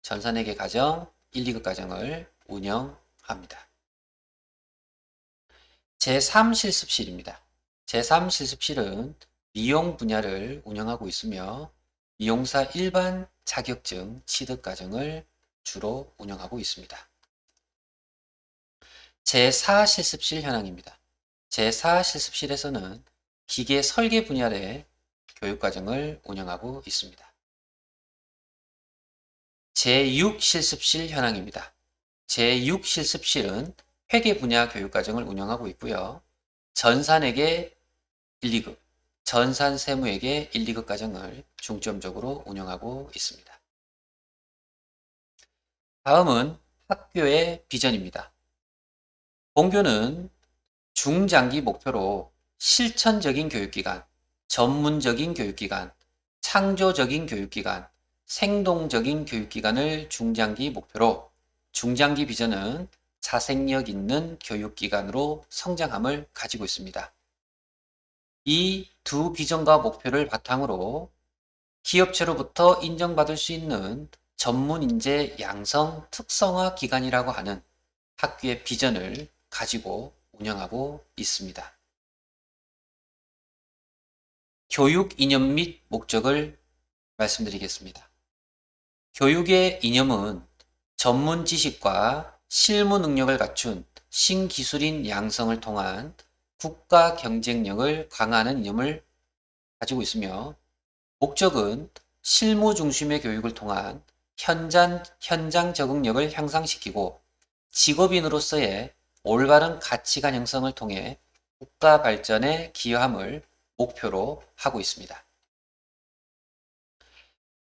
Speaker 8: 전산회계 과정 1, 2급 과정을 운영합니다. 제3실습실입니다. 제3실습실은 미용 분야를 운영하고 있으며 미용사 일반 자격증 취득 과정을 주로 운영하고 있습니다. 제4실습실 현황입니다. 제4실습실에서는 기계 설계 분야의 교육과정을 운영하고 있습니다. 제6실습실 현황입니다. 제6실습실은 회계 분야 교육과정을 운영하고 있고요. 전산회계 1, 2급, 전산세무회계 1, 2급 과정을 중점적으로 운영하고 있습니다. 다음은 학교의 비전입니다. 본교는 중장기 목표로 실천적인 교육기관, 전문적인 교육기관, 창조적인 교육기관, 생동적인 교육기관을 중장기 목표로 중장기 비전은 자생력 있는 교육기관으로 성장함을 가지고 있습니다. 이 두 비전과 목표를 바탕으로 기업체로부터 인정받을 수 있는 전문인재 양성 특성화 기관이라고 하는 학교의 비전을 가지고 운영하고 있습니다. 교육 이념 및 목적을 말씀드리겠습니다. 교육의 이념은 전문 지식과 실무 능력을 갖춘 신기술인 양성을 통한 국가 경쟁력을 강화하는 이념을 가지고 있으며, 목적은 실무 중심의 교육을 통한 현장 적응력을 향상시키고 직업인으로서의 올바른 가치관 형성을 통해 국가 발전에 기여함을 목표로 하고 있습니다.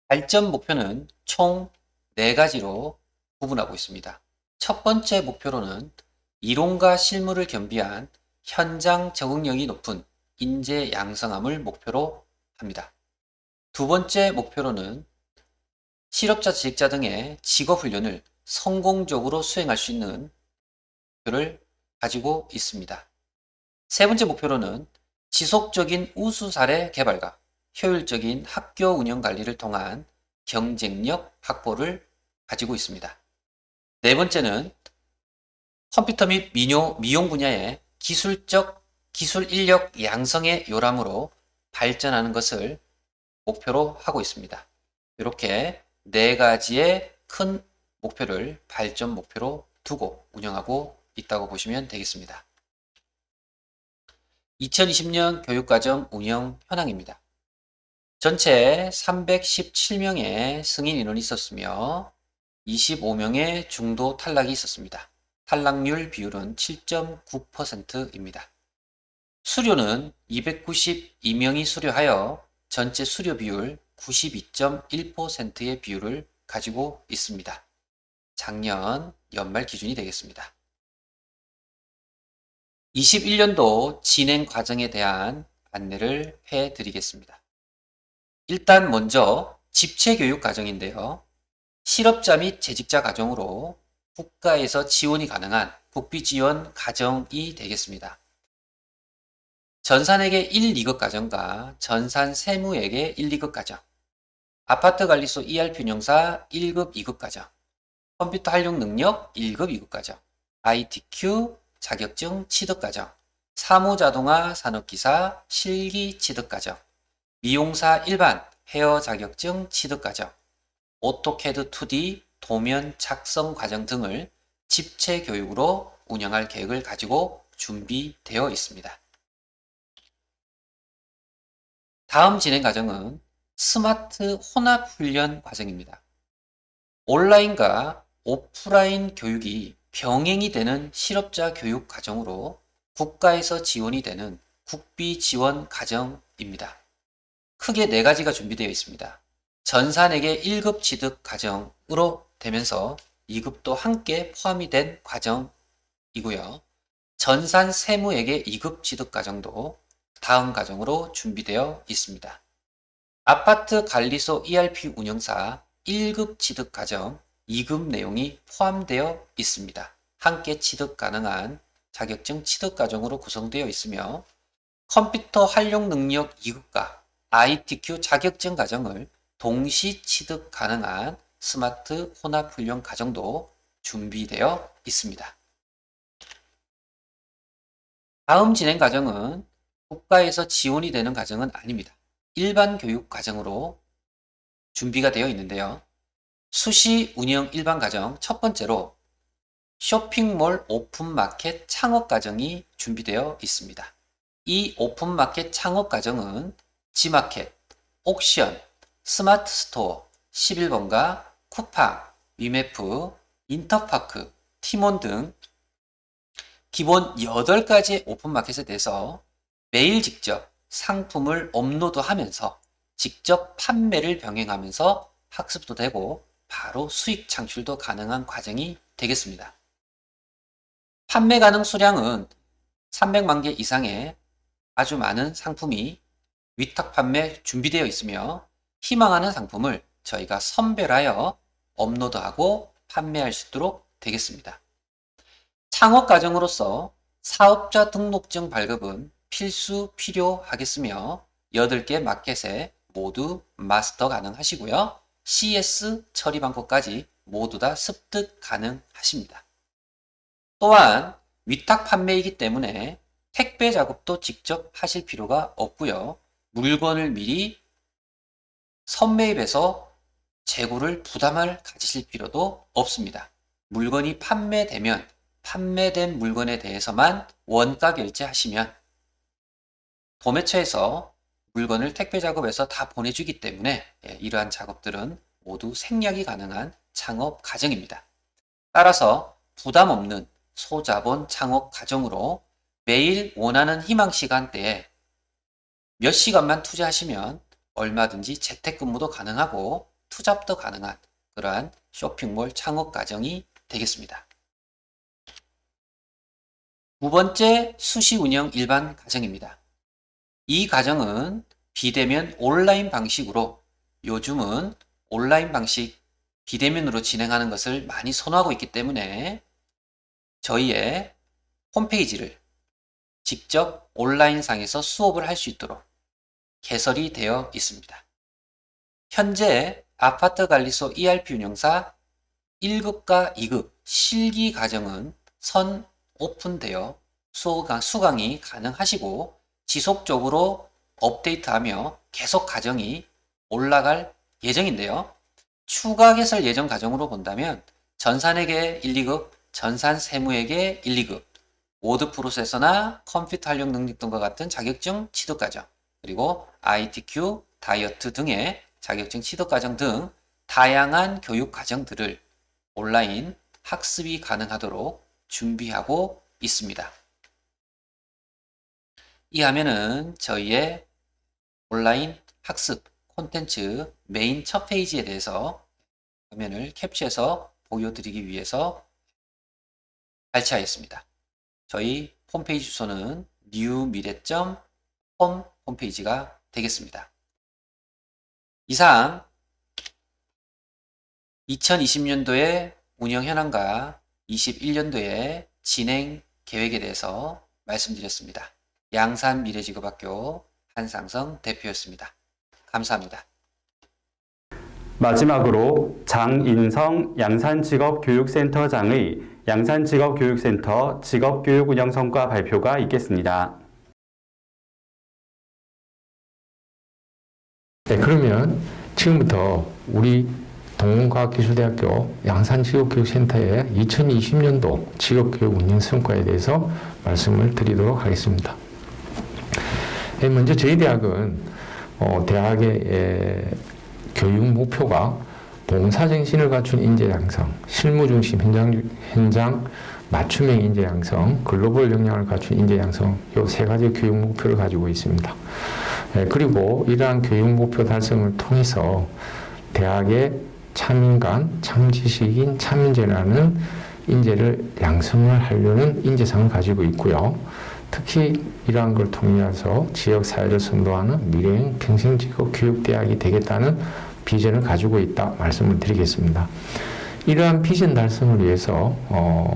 Speaker 8: 발전 목표는 총 4가지로 구분하고 있습니다. 첫 번째 목표로는 이론과 실무를 겸비한 현장 적응력이 높은 인재 양성함을 목표로 합니다. 두 번째 목표로는 실업자, 재직자 등의 직업훈련을 성공적으로 수행할 수 있는 목표를 가지고 있습니다. 세 번째 목표로는 지속적인 우수 사례 개발과 효율적인 학교 운영 관리를 통한 경쟁력 확보를 가지고 있습니다. 네 번째는 컴퓨터 및 미용 분야의 기술 인력 양성의 요람으로 발전하는 것을 목표로 하고 있습니다. 이렇게 4가지의 큰 목표를 발전 목표로 두고 운영하고 있다고 보시면 되겠습니다. 2020년 교육과정 운영 현황입니다. 전체 317명의 승인 인원이 있었으며 25명의 중도 탈락이 있었습니다. 탈락률 비율은 7.9%입니다. 수료는 292명이 수료하여 전체 수료 비율 92.1%의 비율을 가지고 있습니다. 작년 연말 기준이 되겠습니다. 21년도 진행 과정에 대한 안내를 해 드리겠습니다. 일단 먼저 집체교육 과정인데요. 실업자 및 재직자 가정으로 국가에서 지원이 가능한 국비 지원 가정이 되겠습니다. 전산에게 1, 2급 가정과 전산 세무에게 1, 2급 가정, 아파트 관리소 ERP 운영사 1급, 2급 가정, 컴퓨터 활용 능력 1급, 2급 가정, ITQ 자격증 취득 가정, 사무자동화 산업기사 실기 취득 가정, 미용사 일반 헤어 자격증 취득 가정, 오토캐드 2D 도면 작성 과정 등을 집체 교육으로 운영할 계획을 가지고 준비되어 있습니다. 다음 진행 과정은 스마트 혼합 훈련 과정입니다. 온라인과 오프라인 교육이 병행이 되는 실업자 교육 과정으로 국가에서 지원이 되는 국비 지원 과정입니다. 크게 4가지가 준비되어 있습니다. 전산에게 1급 취득 과정으로 되면서 2급도 함께 포함이 된 과정이고요. 전산 세무에게 2급 취득 과정도 다음 과정으로 준비되어 있습니다. 아파트 관리소 ERP 운영사 1급 취득 과정, 2급 내용이 포함되어 있습니다. 함께 취득 가능한 자격증 취득 과정으로 구성되어 있으며 컴퓨터 활용 능력 2급과 ITQ 자격증 과정을 동시 취득 가능한 스마트 혼합 훈련 과정도 준비되어 있습니다. 다음 진행 과정은 국가에서 지원이 되는 과정은 아닙니다. 일반 교육 과정으로 준비가 되어 있는데요. 수시 운영 일반 과정 첫 번째로 쇼핑몰 오픈마켓 창업 과정이 준비되어 있습니다. 이 오픈마켓 창업 과정은 지마켓, 옥션, 스마트 스토어, 11번가, 쿠팡, 위메프, 인터파크, 티몬 등 기본 8가지의 오픈마켓에 대해서 매일 직접 상품을 업로드하면서 직접 판매를 병행하면서 학습도 되고 바로 수익 창출도 가능한 과정이 되겠습니다. 판매 가능 수량은 300만 개 이상의 아주 많은 상품이 위탁 판매 준비되어 있으며 희망하는 상품을 저희가 선별하여 업로드하고 판매할 수 있도록 되겠습니다. 창업 과정으로서 사업자 등록증 발급은 필수 필요하겠으며 8개 마켓에 모두 마스터 가능하시고요. CS 처리 방법까지 모두 다 습득 가능하십니다. 또한 위탁 판매이기 때문에 택배 작업도 직접 하실 필요가 없고요. 물건을 미리 선매입해서 재고를 부담을 가지실 필요도 없습니다. 물건이 판매되면 판매된 물건에 대해서만 원가 결제하시면 도매처에서 물건을 택배 작업해서 다 보내주기 때문에 이러한 작업들은 모두 생략이 가능한 창업 과정입니다. 따라서 부담 없는 소자본 창업 과정으로 매일 원하는 희망 시간대에 몇 시간만 투자하시면 얼마든지 재택근무도 가능하고 투잡도 가능한 그러한 쇼핑몰 창업 과정이 되겠습니다. 두 번째 수시 운영 일반 과정입니다. 이 과정은 비대면 온라인 방식으로 요즘은 온라인 방식 비대면으로 진행하는 것을 많이 선호하고 있기 때문에 저희의 홈페이지를 직접 온라인상에서 수업을 할 수 있도록 개설이 되어 있습니다. 현재 아파트 관리소 ERP 운영사 1급과 2급 실기 과정은 선 오픈되어 수강이 가능하시고 지속적으로 업데이트하며 계속 과정이 올라갈 예정인데요. 추가 개설 예정 과정으로 본다면 전산에게 1, 2급, 전산 세무에게 1, 2급, 워드 프로세서나 컴퓨터 활용 능력 등과 같은 자격증 취득 과정, 그리고 ITQ, 다이어트 등의 자격증 취득 과정 등 다양한 교육 과정들을 온라인 학습이 가능하도록 준비하고 있습니다. 이 화면은 저희의 온라인 학습 콘텐츠 메인 첫 페이지에 대해서 화면을 캡처해서 보여드리기 위해서 발췌하였습니다. 저희 홈페이지 주소는 newmi래.com 홈페이지가 되겠습니다. 이상 2020년도의 운영 현황과 21년도의 진행 계획에 대해서 말씀드렸습니다. 양산미래직업학교 한상성 대표였습니다. 감사합니다.
Speaker 1: 마지막으로 장인성 양산직업교육센터장의 양산직업교육센터 직업교육 운영 성과 발표가 있겠습니다.
Speaker 2: 네, 그러면 지금부터 우리 동원과학기술대학교 양산직업교육센터의 2020년도 직업교육 운영 성과에 대해서 말씀을 드리도록 하겠습니다. 네, 먼저 저희 대학은 대학의 교육 목표가 봉사정신을 갖춘 인재 양성, 실무중심 현장 맞춤형 인재 양성, 글로벌 역량을 갖춘 인재 양성, 이 세 가지 교육 목표를 가지고 있습니다. 그리고 이러한 교육 목표 달성을 통해서 대학의 참인간, 참지식인, 참인재라는 인재를 양성을 하려는 인재상을 가지고 있고요. 특히 이러한 걸 통해서 지역사회를 선도하는 미래형 평생직업교육대학이 되겠다는 비전을 가지고 있다 말씀을 드리겠습니다. 이러한 비전 달성을 위해서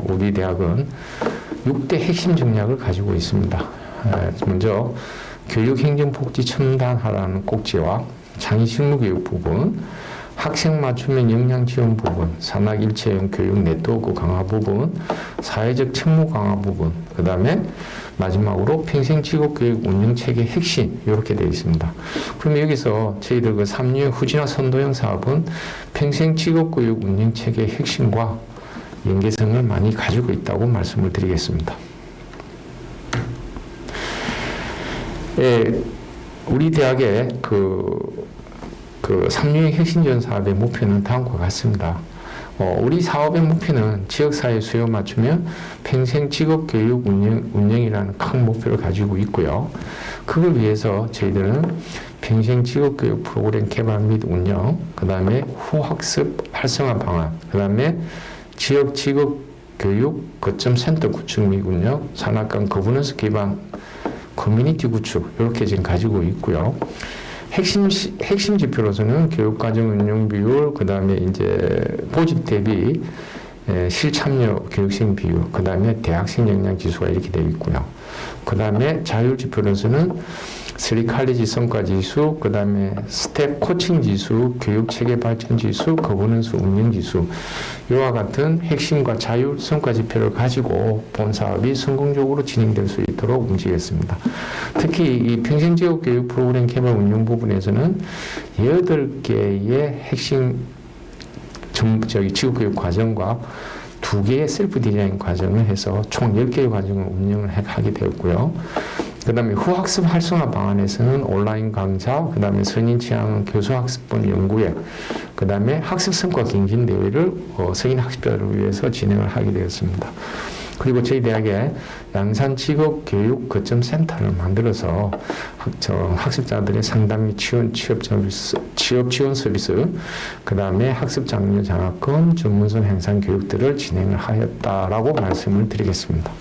Speaker 2: 우리 대학은 6대 핵심 전략을 가지고 있습니다. 먼저 교육행정복지첨단화라는 꼭지와 창의실무교육 부분, 학생 맞춤형 역량 지원 부분, 산학 일체형 교육 네트워크 강화 부분, 사회적 책무 강화 부분, 그 다음에 마지막으로 평생 직업교육 운영체계 핵심 이렇게 되어 있습니다. 그러면 여기서 저희들 그 3년 후진학 선도형 사업은 평생 직업교육 운영체계 핵심과 연계성을 많이 가지고 있다고 말씀을 드리겠습니다. 우리 대학의 그 3년 핵심지원 사업의 목표는 다음과 같습니다. 우리 사업의 목표는 지역사회 수요 맞추며 평생 직업교육 운영이라는 큰 목표를 가지고 있고요. 그걸 위해서 저희들은 평생 직업교육 프로그램 개발 및 운영, 그 다음에 후학습 활성화 방안, 그 다음에 지역 직업교육 거점 센터 구축 및 운영, 산학관 거버넌스 기반 커뮤니티 구축 이렇게 지금 가지고 있고요. 핵심 지표로서는 교육과정 운영 비율, 그 다음에 이제 모집 대비 실참여 교육생 비율, 그 다음에 대학생 역량 지수가 이렇게 되어 있고요. 그 다음에 자율 지표로서는 3칼리지 성과 지수, 그 다음에 스텝 코칭 지수, 교육 체계 발전 지수, 거버넌스 운영 지수, 이와 같은 핵심과 자율 성과 지표를 가지고 본 사업이 성공적으로 진행될 수 있도록 움직였습니다. 특히 이 평생직업교육 프로그램 개발 운영 부분에서는 8개의 핵심 직업교육 과정과 2개의 셀프 디자인 과정을 해서 총 10개의 과정을 운영을 하게 되었고요. 그 다음에 후학습 활성화 방안에서는 온라인 강좌, 그 다음에 선인 취향 교수학습본 연구회, 그 다음에 학습 성과 경진 대회를 성인 학습자를 위해서 진행을 하게 되었습니다. 그리고 저희 대학에 양산 직업교육 거점 센터를 만들어서 학습자들의 상담 및 취업 지원 서비스, 그 다음에 학습 장려 장학금, 전문성 향상 교육들을 진행을 하였다라고 말씀을 드리겠습니다.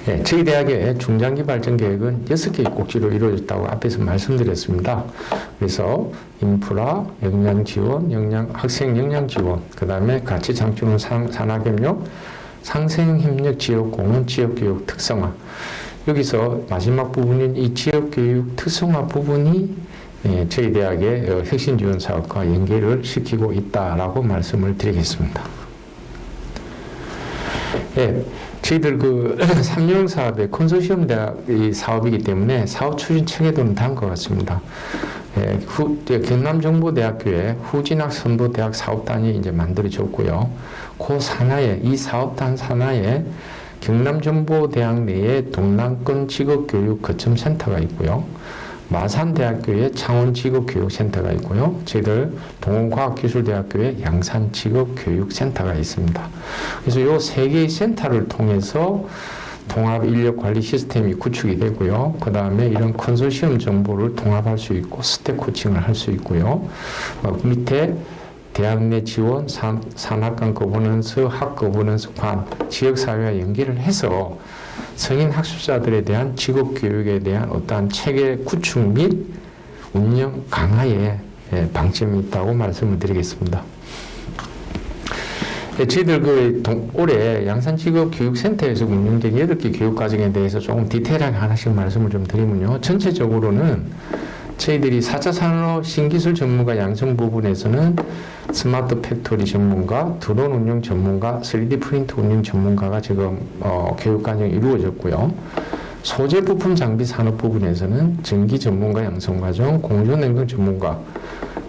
Speaker 2: 네, 저희 대학의 중장기 발전 계획은 6개의 꼭지로 이루어졌다고 앞에서 말씀드렸습니다. 그래서 인프라, 역량 지원, 학생 역량 지원, 그 다음에 가치 창출은 산학협력, 상생협력 지역공헌, 지역교육 특성화. 여기서 마지막 부분인 이 지역교육 특성화 부분이 저희 대학의 핵심 지원 사업과 연계를 시키고 있다라고 말씀을 드리겠습니다. 네, 저희들 그 3년 사업의 컨소시엄 대학의 사업이기 때문에 사업 추진 체계도는 다음과 같습니다. 경남정보대학교에 후진학 선도대학 사업단이 이제 만들어졌고요. 그 산하에 이 사업단 산하에 경남정보대학 내에 동남권 직업교육 거점센터가 있고요. 마산대학교에 창원직업교육센터가 있고요. 저희들 동원과학기술대학교에 양산직업교육센터가 있습니다. 그래서 이 3개의 센터를 통해서 통합 인력 관리 시스템이 구축이 되고요. 그 다음에 이런 컨소시엄 정보를 통합할 수 있고 스텝 코칭을 할 수 있고요. 밑에 대학 내 지원, 산학관 거버넌스, 학 거버넌스 관, 지역사회와 연계를 해서 성인 학습자들에 대한 직업교육에 대한 어떠한 체계 구축 및 운영 강화에 방점이 있다고 말씀을 드리겠습니다. 저희들 올해 양산직업교육센터에서 운영된 8개 교육과정에 대해서 조금 디테일하게 하나씩 말씀을 좀 드리면요. 전체적으로는 저희들이 4차 산업 신기술 전문가 양성 부분에서는 스마트 팩토리 전문가, 드론 운영 전문가, 3D 프린트 운영 전문가가 지금 교육과정이 이루어졌고요. 소재 부품 장비 산업 부분에서는 전기 전문가 양성과정, 공조냉동 전문가,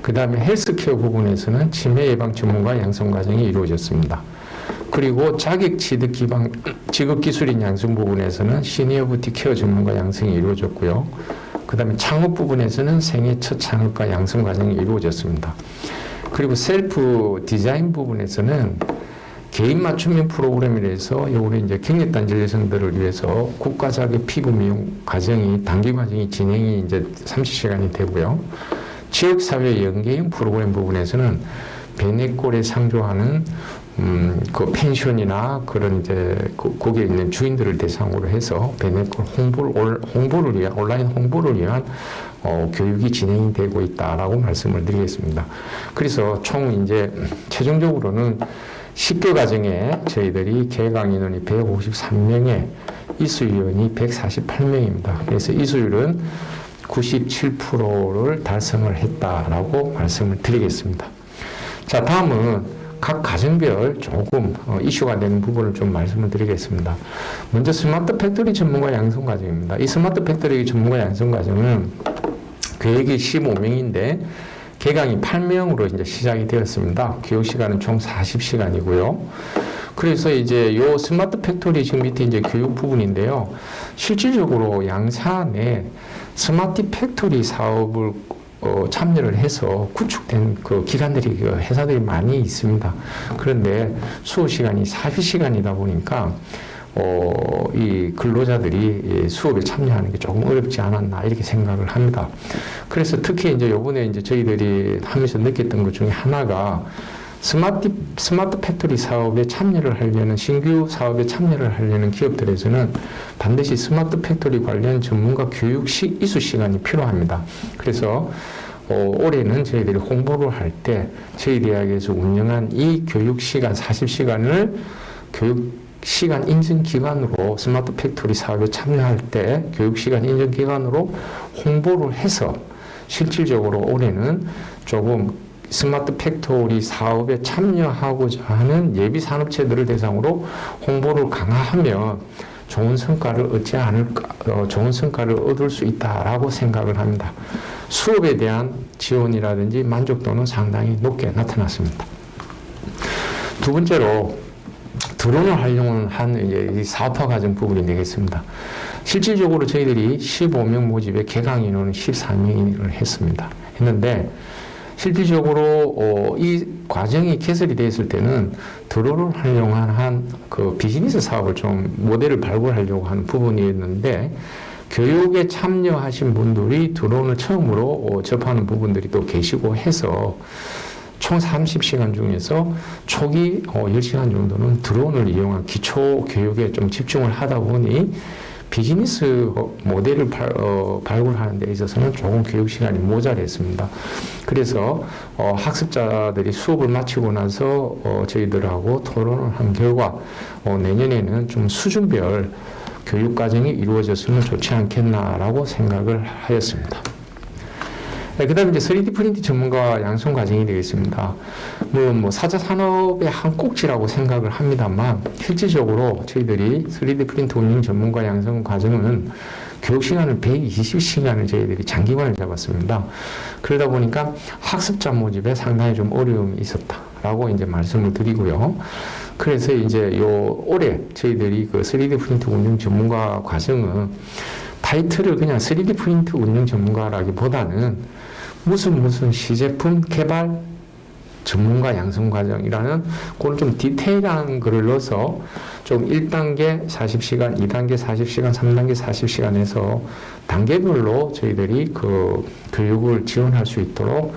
Speaker 2: 그 다음에 헬스케어 부분에서는 치매 예방 전문가 양성과정이 이루어졌습니다. 그리고 자격 취득 기반 직업기술인 양성 부분에서는 시니어 뷰티 케어 전문가 양성이 이루어졌고요. 그 다음에 창업 부분에서는 생애 첫 창업가 양성 과정이 이루어졌습니다. 그리고 셀프 디자인 부분에서는 개인 맞춤형 프로그램이라서 올해 이제 경력단절 여성들을 위해서 국가 자격 피부 미용 과정이 단기 과정이 진행이 이제 30시간이 되고요. 지역사회 연계형 프로그램 부분에서는 베네골에 상주하는 그 펜션이나 그런 이제 거기에 있는 주인들을 대상으로 해서 베네골 홍보를 위한 온라인 홍보를 위한 교육이 진행이 되고 있다라고 말씀을 드리겠습니다. 그래서 총 이제 최종적으로는 10개 과정에 저희들이 개강 인원이 153명에 이수위원이 148명입니다. 그래서 이수율은 97%를 달성을 했다라고 말씀을 드리겠습니다. 자, 다음은 각 과정별 조금 이슈가 되는 부분을 좀 말씀을 드리겠습니다. 먼저 스마트 팩토리 전문가 양성 과정입니다. 이 스마트 팩토리 전문가 양성 과정은 계획이 15명인데 개강이 8명으로 이제 시작이 되었습니다. 교육 시간은 총 40시간이고요. 그래서 이제 요 스마트 팩토리 지금 밑에 이제 교육 부분인데요. 실질적으로 양산에 스마트 팩토리 사업을 참여를 해서 구축된 그 기관들이 그 회사들이 많이 있습니다. 그런데 수업 시간이 40시간이다 보니까 이 근로자들이 수업에 참여하는 게 조금 어렵지 않았나 이렇게 생각을 합니다. 그래서 특히 이제 요번에 이제 저희들이 하면서 느꼈던 것 중에 하나가 스마트 팩토리 사업에 참여를 하려는 신규 사업에 참여를 하려는 기업들에서는 반드시 스마트 팩토리 관련 전문가 교육 이수 시간이 필요합니다. 그래서 올해는 저희들이 홍보를 할 때 저희 대학에서 운영한 이 교육 시간 40시간을 교육 시간 인증 기관으로 스마트 팩토리 사업에 참여할 때 교육 시간 인증 기관으로 홍보를 해서 실질적으로 올해는 조금 스마트 팩토리 사업에 참여하고자 하는 예비 산업체들을 대상으로 홍보를 강화하면 좋은 성과를 좋은 성과를 얻을 수 있다라고 생각을 합니다. 수업에 대한 지원이라든지 만족도는 상당히 높게 나타났습니다. 두 번째로 드론을 활용한 이 사업화 과정 부분이 되겠습니다. 실질적으로 저희들이 15명 모집에 개강 인원은 14명을 했는데 실질적으로 이 과정이 개설이 되었을 때는 드론을 활용한 그 비즈니스 사업을 좀 모델을 발굴하려고 하는 부분이었는데 교육에 참여하신 분들이 드론을 처음으로 접하는 부분들이 또 계시고 해서 총 30시간 중에서 초기 10시간 정도는 드론을 이용한 기초 교육에 좀 집중을 하다 보니 비즈니스 모델을 발굴하는 데 있어서는 조금 교육 시간이 모자랐습니다. 그래서 학습자들이 수업을 마치고 나서 저희들하고 토론을 한 결과 내년에는 좀 수준별 교육 과정이 이루어졌으면 좋지 않겠나라고 생각을 하였습니다. 그 다음에 이제 3D 프린트 전문가 양성 과정이 되겠습니다. 물론 4차 산업의 한 꼭지라고 생각을 합니다만, 실질적으로 저희들이 3D 프린트 운영 전문가 양성 과정은 교육 시간을 120시간을 저희들이 장기간을 잡았습니다. 그러다 보니까 학습자 모집에 상당히 좀 어려움이 있었다라고 이제 말씀을 드리고요. 그래서 이제 올해 저희들이 그 3D 프린트 운영 전문가 과정은 타이틀을 그냥 3D 프린트 운영 전문가라기보다는 무슨 시제품 개발 전문가 양성 과정이라는 그런 좀 디테일한 글을 넣어서 좀 1단계 40시간, 2단계 40시간, 3단계 40시간 해서 단계별로 저희들이 그 교육을 지원할 수 있도록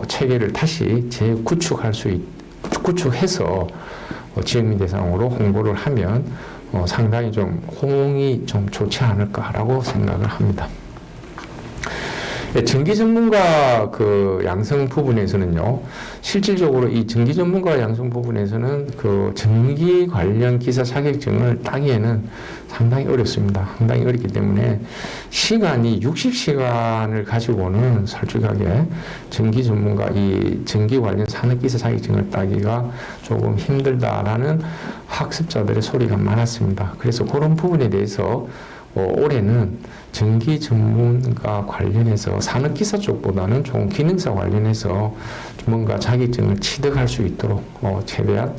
Speaker 2: 체계를 다시 구축해서 지역민 대상으로 홍보를 하면 상당히 좀 호응이 좀 좋지 않을까라고 생각을 합니다. 전기 전문가 그 양성 부분에서는요, 실질적으로 이 전기 전문가 양성 부분에서는 그 전기 관련 기사 자격증을 따기에는 상당히 어렵습니다. 상당히 어렵기 때문에 시간이 60시간을 가지고는 솔직하게 전기 전문가, 이 전기 관련 산업 기사 자격증을 따기가 조금 힘들다라는 학습자들의 소리가 많았습니다. 그래서 그런 부분에 대해서 올해는 전기 전문가 관련해서 산업기사 쪽보다는 좀 기능사 관련해서 뭔가 자격증을 취득할 수 있도록 최대한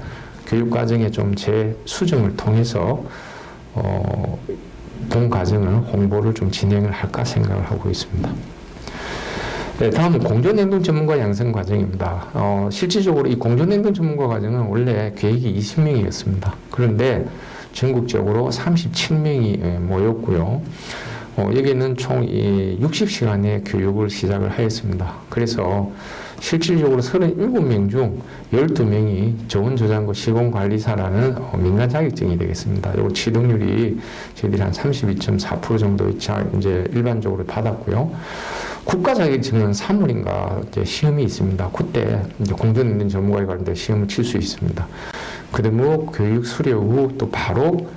Speaker 2: 교육과정에 좀 재수정을 통해서 본 과정을 홍보를 좀 진행을 할까 생각을 하고 있습니다. 네, 다음은 공존행동 전문가 양성 과정입니다. 실질적으로 이 공존행동 전문가 과정은 원래 계획이 20명이었습니다. 그런데 전국적으로 37명이 모였고요. 여기는 총 60시간의 교육을 시작을 하였습니다. 그래서 실질적으로 37명 중 12명이 저온저장고 시공관리사라는 민간 자격증이 되겠습니다. 이거 취득률이 저희들이 한 32.4% 정도 이제 일반적으로 받았고요. 국가 자격증은 3월인가 이제 시험이 있습니다. 그때 이제 공존행동 전문가에 관련된 시험을 칠 수 있습니다. 그리고 교육 수료 후 또 바로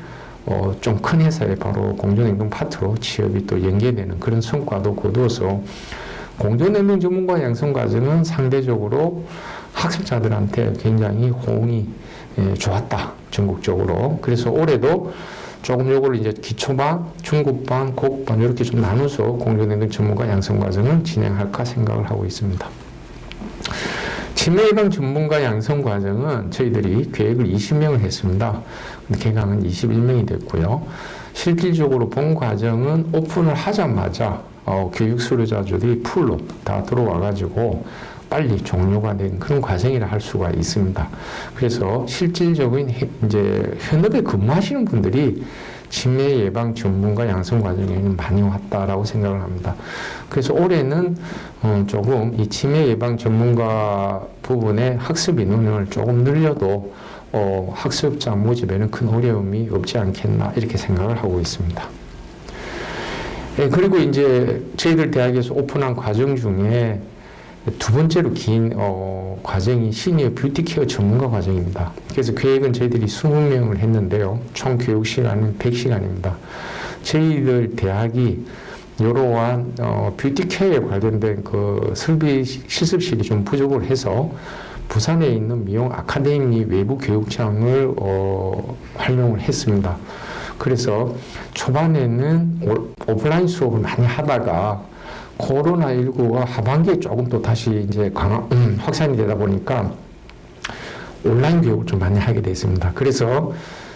Speaker 2: 좀 큰 회사에 바로 공존행동 파트로 취업이 또 연계되는 그런 성과도 거두어서 공존행동 전문가 양성 과정은 상대적으로 학습자들한테 굉장히 호응이 좋았다, 전국적으로. 그래서 올해도 조금 요거를 이제 기초반, 중급반, 고급반 이렇게 좀 나눠서 공존행동 전문가 양성 과정을 진행할까 생각을 하고 있습니다. 치매 예방 전문가 양성 과정은 저희들이 계획을 20명을 했습니다. 개강은 21명이 됐고요. 실질적으로 본 과정은 오픈을 하자마자 교육 수료자들이 풀로 다 들어와가지고 빨리 종료가 된 그런 과정이라 할 수가 있습니다. 그래서 실질적인 이제 현업에 근무하시는 분들이 치매 예방 전문가 양성 과정에는 많이 왔다라고 생각을 합니다. 그래서 올해는 조금 이 치매 예방 전문가 부분의 학습 인원을 조금 늘려도 학습자 모집에는 큰 어려움이 없지 않겠나 이렇게 생각을 하고 있습니다. 그리고 이제 저희들 대학에서 오픈한 과정 중에 두 번째로 긴 과정이 시니어 뷰티 케어 전문가 과정입니다. 그래서 계획은 저희들이 20명을 했는데요. 총 교육 시간은 100시간입니다. 저희들 대학이 이러한 뷰티 케어에 관련된 그 실습실이 좀 부족을 해서 부산에 있는 미용 아카데미 외부 교육장을 활용을 했습니다. 그래서 초반에는 오프라인 수업을 많이 하다가 코로나19가 하반기에 조금 또 다시 이제 확산이 되다 보니까 온라인 교육을 좀 많이 하게 됐습니다. 그래서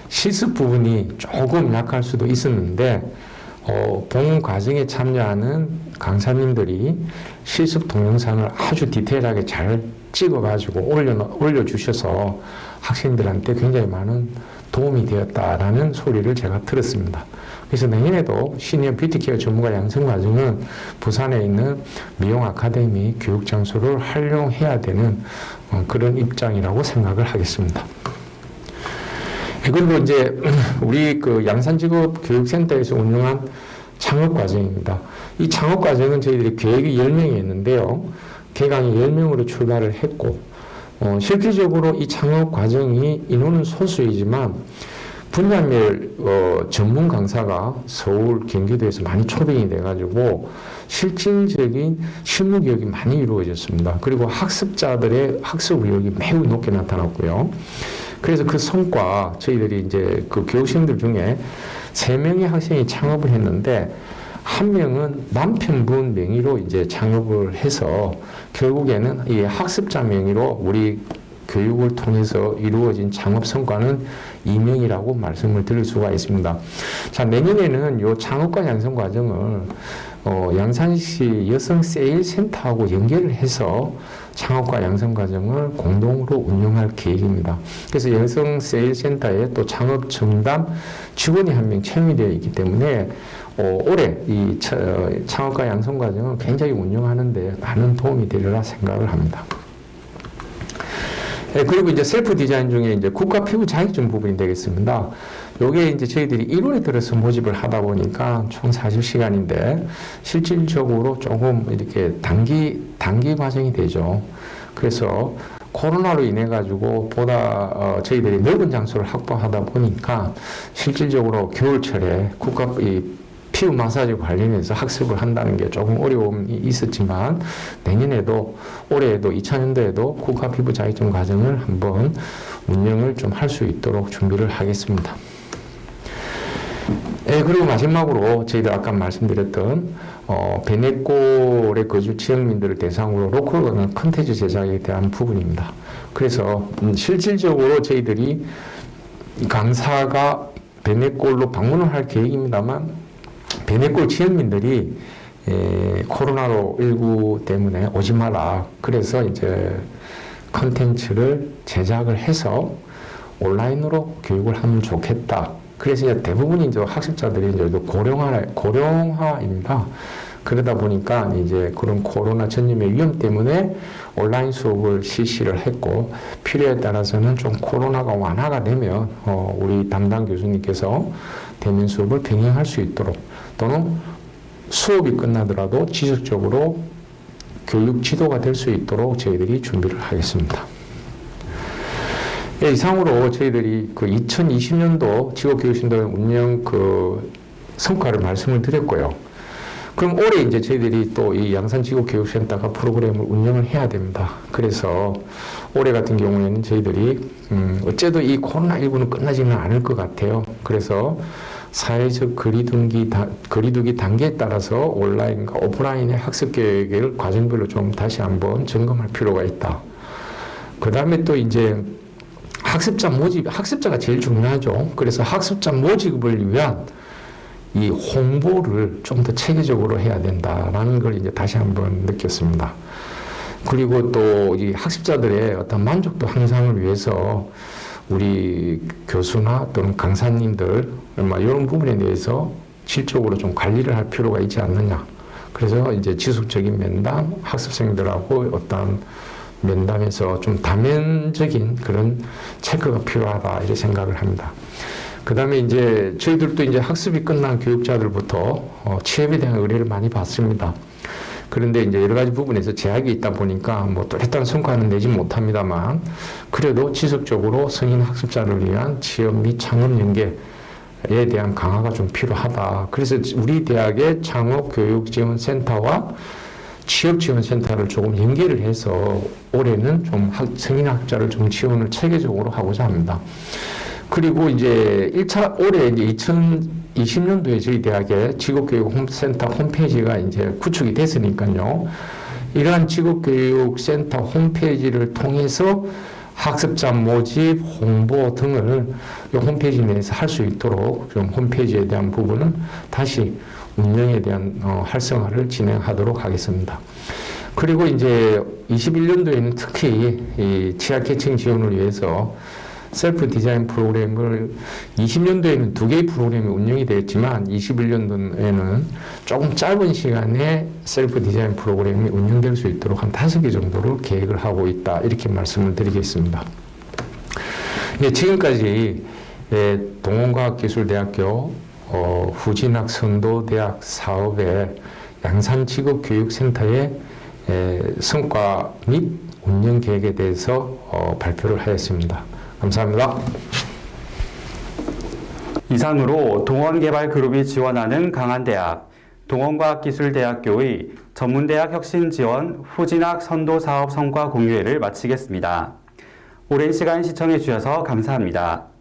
Speaker 2: 실습 부분이 조금 약할 수도 있었는데 본 과정에 참여하는 강사님들이 실습 동영상을 아주 디테일하게 잘 찍어가지고 올려주셔서 학생들한테 굉장히 많은 도움이 되었다라는 소리를 제가 들었습니다. 그래서 내년에도 시니어 뷰티케어 전문가 양성 과정은 부산에 있는 미용 아카데미 교육 장소를 활용해야 되는 그런 입장이라고 생각을 하겠습니다. 그리고 이제 우리 그 양산직업교육센터에서 운영한 창업 과정입니다. 이 창업 과정은 저희들이 계획이 10명이었는데요. 개강이 10명으로 출발을 했고, 실질적으로 이 창업 과정이 인원은 소수이지만 분야별 전문 강사가 서울, 경기도에서 많이 초빙이 돼가지고 실질적인 실무 교육이 많이 이루어졌습니다. 그리고 학습자들의 학습 의욕이 매우 높게 나타났고요. 그래서 그 성과 저희들이 이제 그 교육생들 중에 3명의 학생이 창업을 했는데 1명은 남편분 명의로 이제 창업을 해서 결국에는 이 학습자 명의로 우리 교육을 통해서 이루어진 창업 성과는 2명이라고 말씀을 드릴 수가 있습니다. 자, 내년에는 이 창업과 양성 과정을 양산시 여성 세일센터하고 연계를 해서 창업과 양성 과정을 공동으로 운영할 계획입니다. 그래서 여성 세일센터에 또 창업 전담 직원이 한 명 채용이 되어 있기 때문에 올해 이 창업과 양성 과정은 굉장히 운영하는데 많은 도움이 되리라 생각을 합니다. 그리고 이제 셀프 디자인 중에 이제 국가 피부 자격증 부분이 되겠습니다. 요게 이제 저희들이 1월에 들어서 모집을 하다 보니까 총 40시간인데 실질적으로 조금 이렇게 단기 과정이 되죠. 그래서 코로나로 인해 가지고 보다 저희들이 넓은 장소를 확보하다 보니까 실질적으로 겨울철에 국가 피부 마사지 관련해서 학습을 한다는 게 조금 어려움이 있었지만 내년에도 올해에도 2000년도에도 국가 피부 자격증 과정을 한번 운영을 좀 할 수 있도록 준비를 하겠습니다. 그리고 마지막으로 저희들 아까 말씀드렸던 베네골의 거주 지역민들을 대상으로 로컬 콘텐츠 제작에 대한 부분입니다. 그래서 실질적으로 저희들이 강사가 베네골로 방문을 할 계획입니다만 베네골 지역민들이 코로나19 때문에 오지 마라. 그래서 이제 컨텐츠를 제작을 해서 온라인으로 교육을 하면 좋겠다. 그래서 이제 대부분이 이제 학습자들이 이제 고령화입니다. 그러다 보니까 이제 그런 코로나 전염의 위험 때문에 온라인 수업을 실시를 했고 필요에 따라서는 좀 코로나가 완화가 되면 우리 담당 교수님께서 대면 수업을 병행할 수 있도록 또는 수업이 끝나더라도 지속적으로 교육 지도가 될 수 있도록 저희들이 준비를 하겠습니다. 이상으로 저희들이 그 2020년도 지역교육신도 운영 그 성과를 말씀을 드렸고요. 그럼 올해 이제 저희들이 또 이 양산지구교육센터가 프로그램을 운영을 해야 됩니다. 그래서 올해 같은 경우에는 저희들이 어째도 이 코로나19는 끝나지는 않을 것 같아요. 그래서 사회적 거리두기 단계에 따라서 온라인과 오프라인의 학습 계획을 과정별로 좀 다시 한번 점검할 필요가 있다. 그 다음에 또 이제 학습자가 제일 중요하죠. 그래서 학습자 모집을 위한 이 홍보를 좀 더 체계적으로 해야 된다라는 걸 이제 다시 한번 느꼈습니다. 그리고 또 이 학습자들의 어떤 만족도 향상을 위해서 우리 교수나 또는 강사님들 이런 부분에 대해서 질적으로 좀 관리를 할 필요가 있지 않느냐. 그래서 이제 지속적인 면담, 학습생들하고 어떤 면담에서 좀 다면적인 그런 체크가 필요하다 이렇게 생각을 합니다. 그 다음에 이제 저희들도 이제 학습이 끝난 교육자들부터 취업에 대한 의뢰를 많이 받습니다. 그런데 이제 여러 가지 부분에서 제약이 있다 보니까 뭐 뚜렷한 성과는 내지 못합니다만 그래도 지속적으로 성인 학습자를 위한 취업 및 창업 연계에 대한 강화가 좀 필요하다. 그래서 우리 대학의 창업교육지원센터와 취업지원센터를 조금 연계를 해서 올해는 좀 성인 학습자를 좀 지원을 체계적으로 하고자 합니다. 그리고 이제 올해 이제 2020년도에 저희 대학의 직업교육센터 홈페이지가 이제 구축이 됐으니까요. 이러한 직업교육센터 홈페이지를 통해서 학습자 모집, 홍보 등을 이 홈페이지 내에서 할 수 있도록 좀 홈페이지에 대한 부분은 다시 운영에 대한 활성화를 진행하도록 하겠습니다. 그리고 이제 21년도에는 특히 이 취약계층 지원을 위해서 셀프 디자인 프로그램을 20년도에는 2개의 프로그램이 운영이 되었지만 21년도에는 조금 짧은 시간에 셀프 디자인 프로그램이 운영될 수 있도록 한 5개 정도를 계획을 하고 있다. 이렇게 말씀을 드리겠습니다. 지금까지 동원과학기술대학교 후진학 선도대학 사업의 양산직업교육센터의 성과 및 운영 계획에 대해서 발표를 하였습니다. 감사합니다.
Speaker 1: 이상으로 동원개발그룹이 지원하는 강한대학, 동원과학기술대학교의 전문대학 혁신지원 후진학 선도사업 성과 공유회를 마치겠습니다. 오랜 시간 시청해 주셔서 감사합니다.